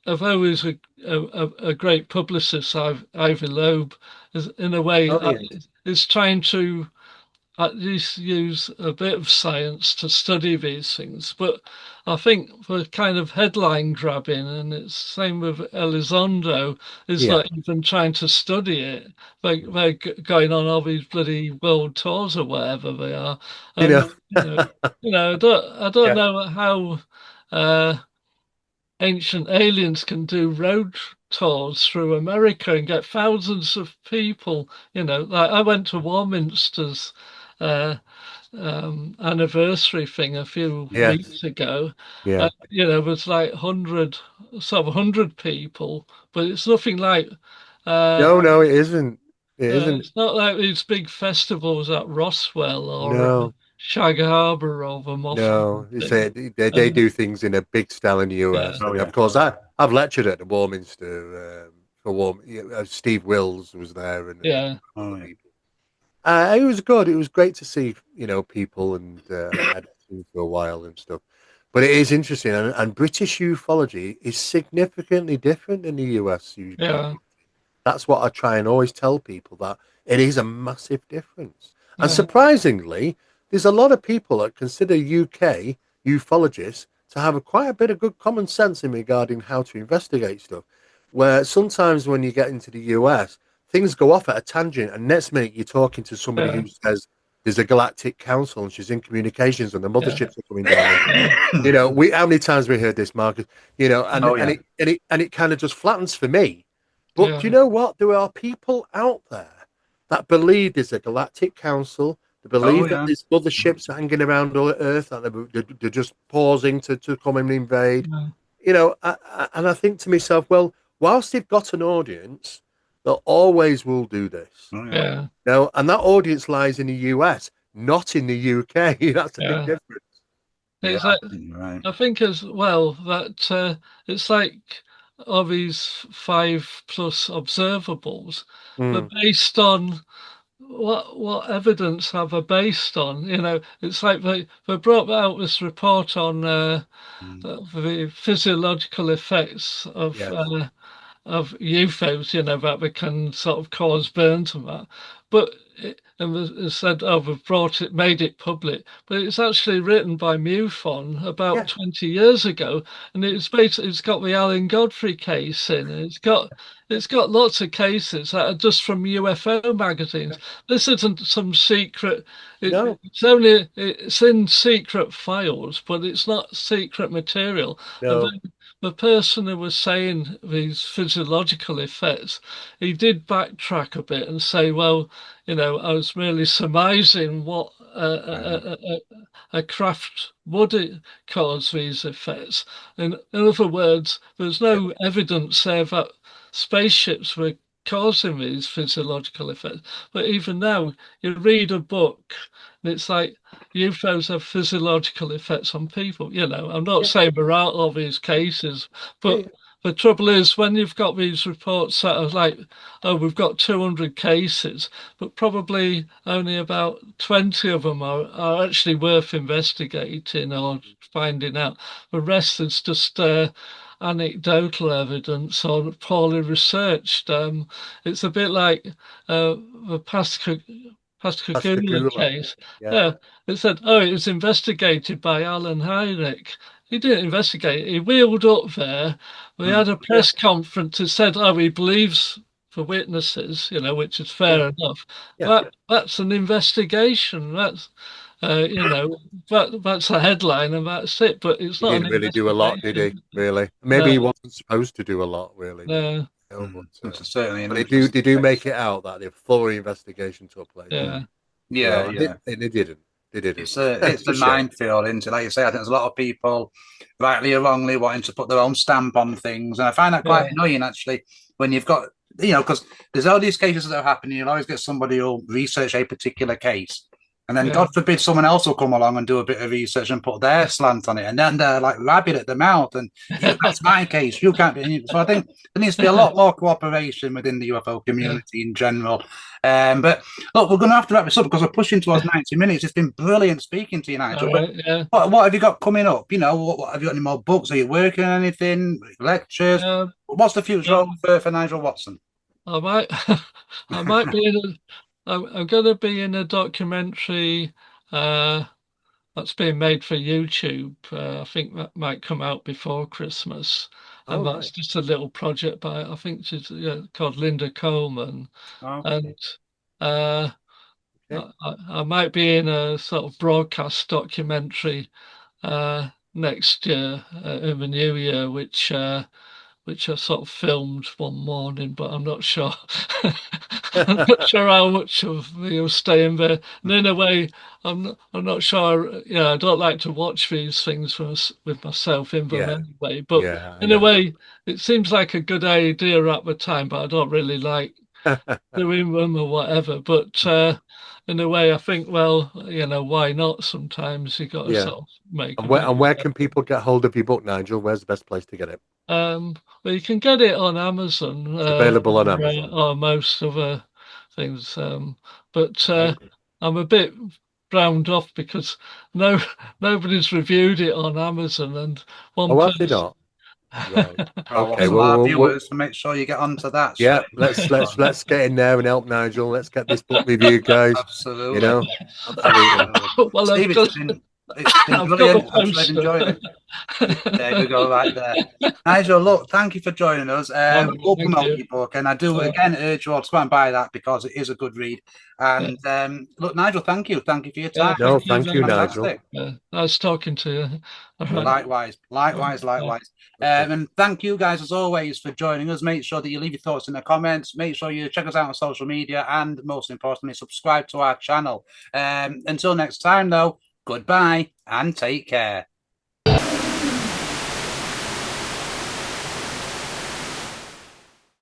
although he's a great publicist, Ivy Loeb, is in a way Oh, yeah. is trying to at least use a bit of science to study these things. But I think for kind of headline grabbing, and it's same with Elizondo, is Yeah. not even trying to study it. They're going on all these bloody world tours or whatever they are, You and know. I don't Yeah. know how. Ancient aliens can do road tours through America and get thousands of people. Like I went to Warminster's uh, anniversary thing a few Yes. weeks ago. Yeah. There was like 100 people, but it's nothing like. Uh, No, no, it isn't. It isn't. it's not like these big festivals at Roswell or No. Shag Harbor or the Mothman No, it's thing. they And do things in a big style in the yeah, US, Oh and of yeah. course I've lectured at the Warminster for Steve Wills was there and yeah, Oh other yeah. people. It was good. It was great to see people, and I hadn't seen for a while and stuff. But it is interesting, and British ufology is significantly different than the US yeah, That's what I try and always tell people, that it is a massive difference. And yeah. surprisingly, there's a lot of people that consider UK ufologists to have quite a bit of good common sense in regarding how to investigate stuff. Where sometimes when you get into the US, things go off at a tangent, and next minute you're talking to somebody Yeah, who says there's a galactic council and she's in communications and the yeah, motherships are coming down. And, yeah, we how many times we heard this, Marcus? And Oh and yeah. it kind of just flattens for me. But do you yeah, know what? There are people out there that believe there's a galactic council. They Oh believe that yeah. there's other ships hanging around Earth and they're just pausing to come and invade. yeah, And I think to myself, well, whilst they've got an audience, they always will do this. Oh yeah. yeah, And that audience lies in the US, not in the UK. That's a big yeah. difference. Yeah, It's I like think you're right. I think as well that it's like of these 5+ observables, but Mm. based on what evidence have I based on? It's like they brought out this report on Mm. the physiological effects Yes. of UFOs, that they can sort of cause burns and that. But and it said, oh, we've made it public, but it's actually written by MUFON about Yeah. 20 years ago, and it's got the Alan Godfrey case in. It's got lots of cases that are just from UFO magazines. Yeah. This isn't some secret. No. It's in secret files, but it's not secret material. And No. the person who was saying these physiological effects, he did backtrack a bit and say, well, I was merely surmising what a craft would cause these effects. In other words, there's Yeah. no evidence there that spaceships were causing these physiological effects. But even now, you read a book, and it's like UFOs have physiological effects on people. I'm not Yeah. saying there are all these cases, Yeah. but Yeah. the trouble is when you've got these reports that are like, oh, we've got 200 cases, but probably only about 20 of them are actually worth investigating or finding out. The rest is just anecdotal evidence or poorly researched. It's a bit like the Pascagoula Pascagoula. case. Yeah. Yeah, it said, oh, it was investigated by Alan Hynek. He didn't investigate. He wheeled up there. We Mm. had a Yeah. press conference. It said, oh, he believes for witnesses, which is Yeah. fair enough. Yeah. That's an investigation. That's a headline and that's it. But it's He not an didn't really do a lot, did he? investigation. Really? Maybe No, he wasn't supposed to do a lot, really. no, But, It's certainly an but they interesting do make case. it out that the full investigation took place. yeah, Mm. Yeah, And yeah. they didn't. They didn't. It's It's a a shame. minefield, isn't it? Like you say, I think there's a lot of people, rightly or wrongly, wanting to put their own stamp on things, and I find that quite yeah, annoying actually. When you've got, because there's all these cases that are happening, you'll always get somebody who'll research a particular case, and then yeah. God forbid someone else will come along and do a bit of research and put their slant on it, and then they're like rabbit at the mouth, and that's my case, you can't be. So I think there needs to be a lot more cooperation within the UFO Yeah. community in general. But look, we're going to have to wrap this up because we're pushing towards 90 minutes. It's been brilliant speaking to you, All Nigel. But right. Yeah. what have you got coming up? What have you got any more books? Are you working on anything? Lectures? Um, What's the future um, for Nigel Watson? I might, I might be I'm going to be in a documentary uh, that's being made for YouTube. I think that might come out before Christmas, All and right. that's just a little project by I think she's called Linda Coleman, Okay. and uh, Okay. I might be in a sort of broadcast documentary next year in the new year, which I sort of filmed one morning, but I'm not sure. I'm not sure how much of me will stay in there. And in a way, I'm not sure. I don't like to watch these things with myself in them Yeah. anyway. But Yeah, I in a know. way, it seems like a good idea at the time, but I don't really like doing them or whatever. But in a way, I think, well, why not? Sometimes you got to Yeah. sort of make a And bit. where can people get hold of your book, Nigel? Where's the best place to get it? Well, you can get it on Amazon It's available on Amazon. or most other things. But Okay. I'm a bit round off because no nobody's reviewed it on Amazon, and one Oh, have they person. not? Right. Well, Okay. lots of our viewers, so make sure you get onto that Yeah. straight away. Let's get in there and help Nigel. Let's get this book reviewed, guys. You Absolutely. know, absolutely. Well, Steve, it's been I've got brilliant. the I've really enjoyed poster. it. There we go, right there. Nigel, look, thank you for joining us. All right, We'll thank promote you. your book, and I do Uh, again urge you all to go and buy that because it is a good read. yeah, And look, Nigel, thank you. Thank you for your yeah, time. No, thank you It's thank been you, very much. Nigel. fantastic. Nice talking to you. All right. Likewise, likewise, Yeah. likewise. Okay. And thank you guys as always for joining us. Make sure that you leave your thoughts in the comments. Make sure you check us out on social media, and most importantly, subscribe to our channel. Until next time, though, goodbye and take care.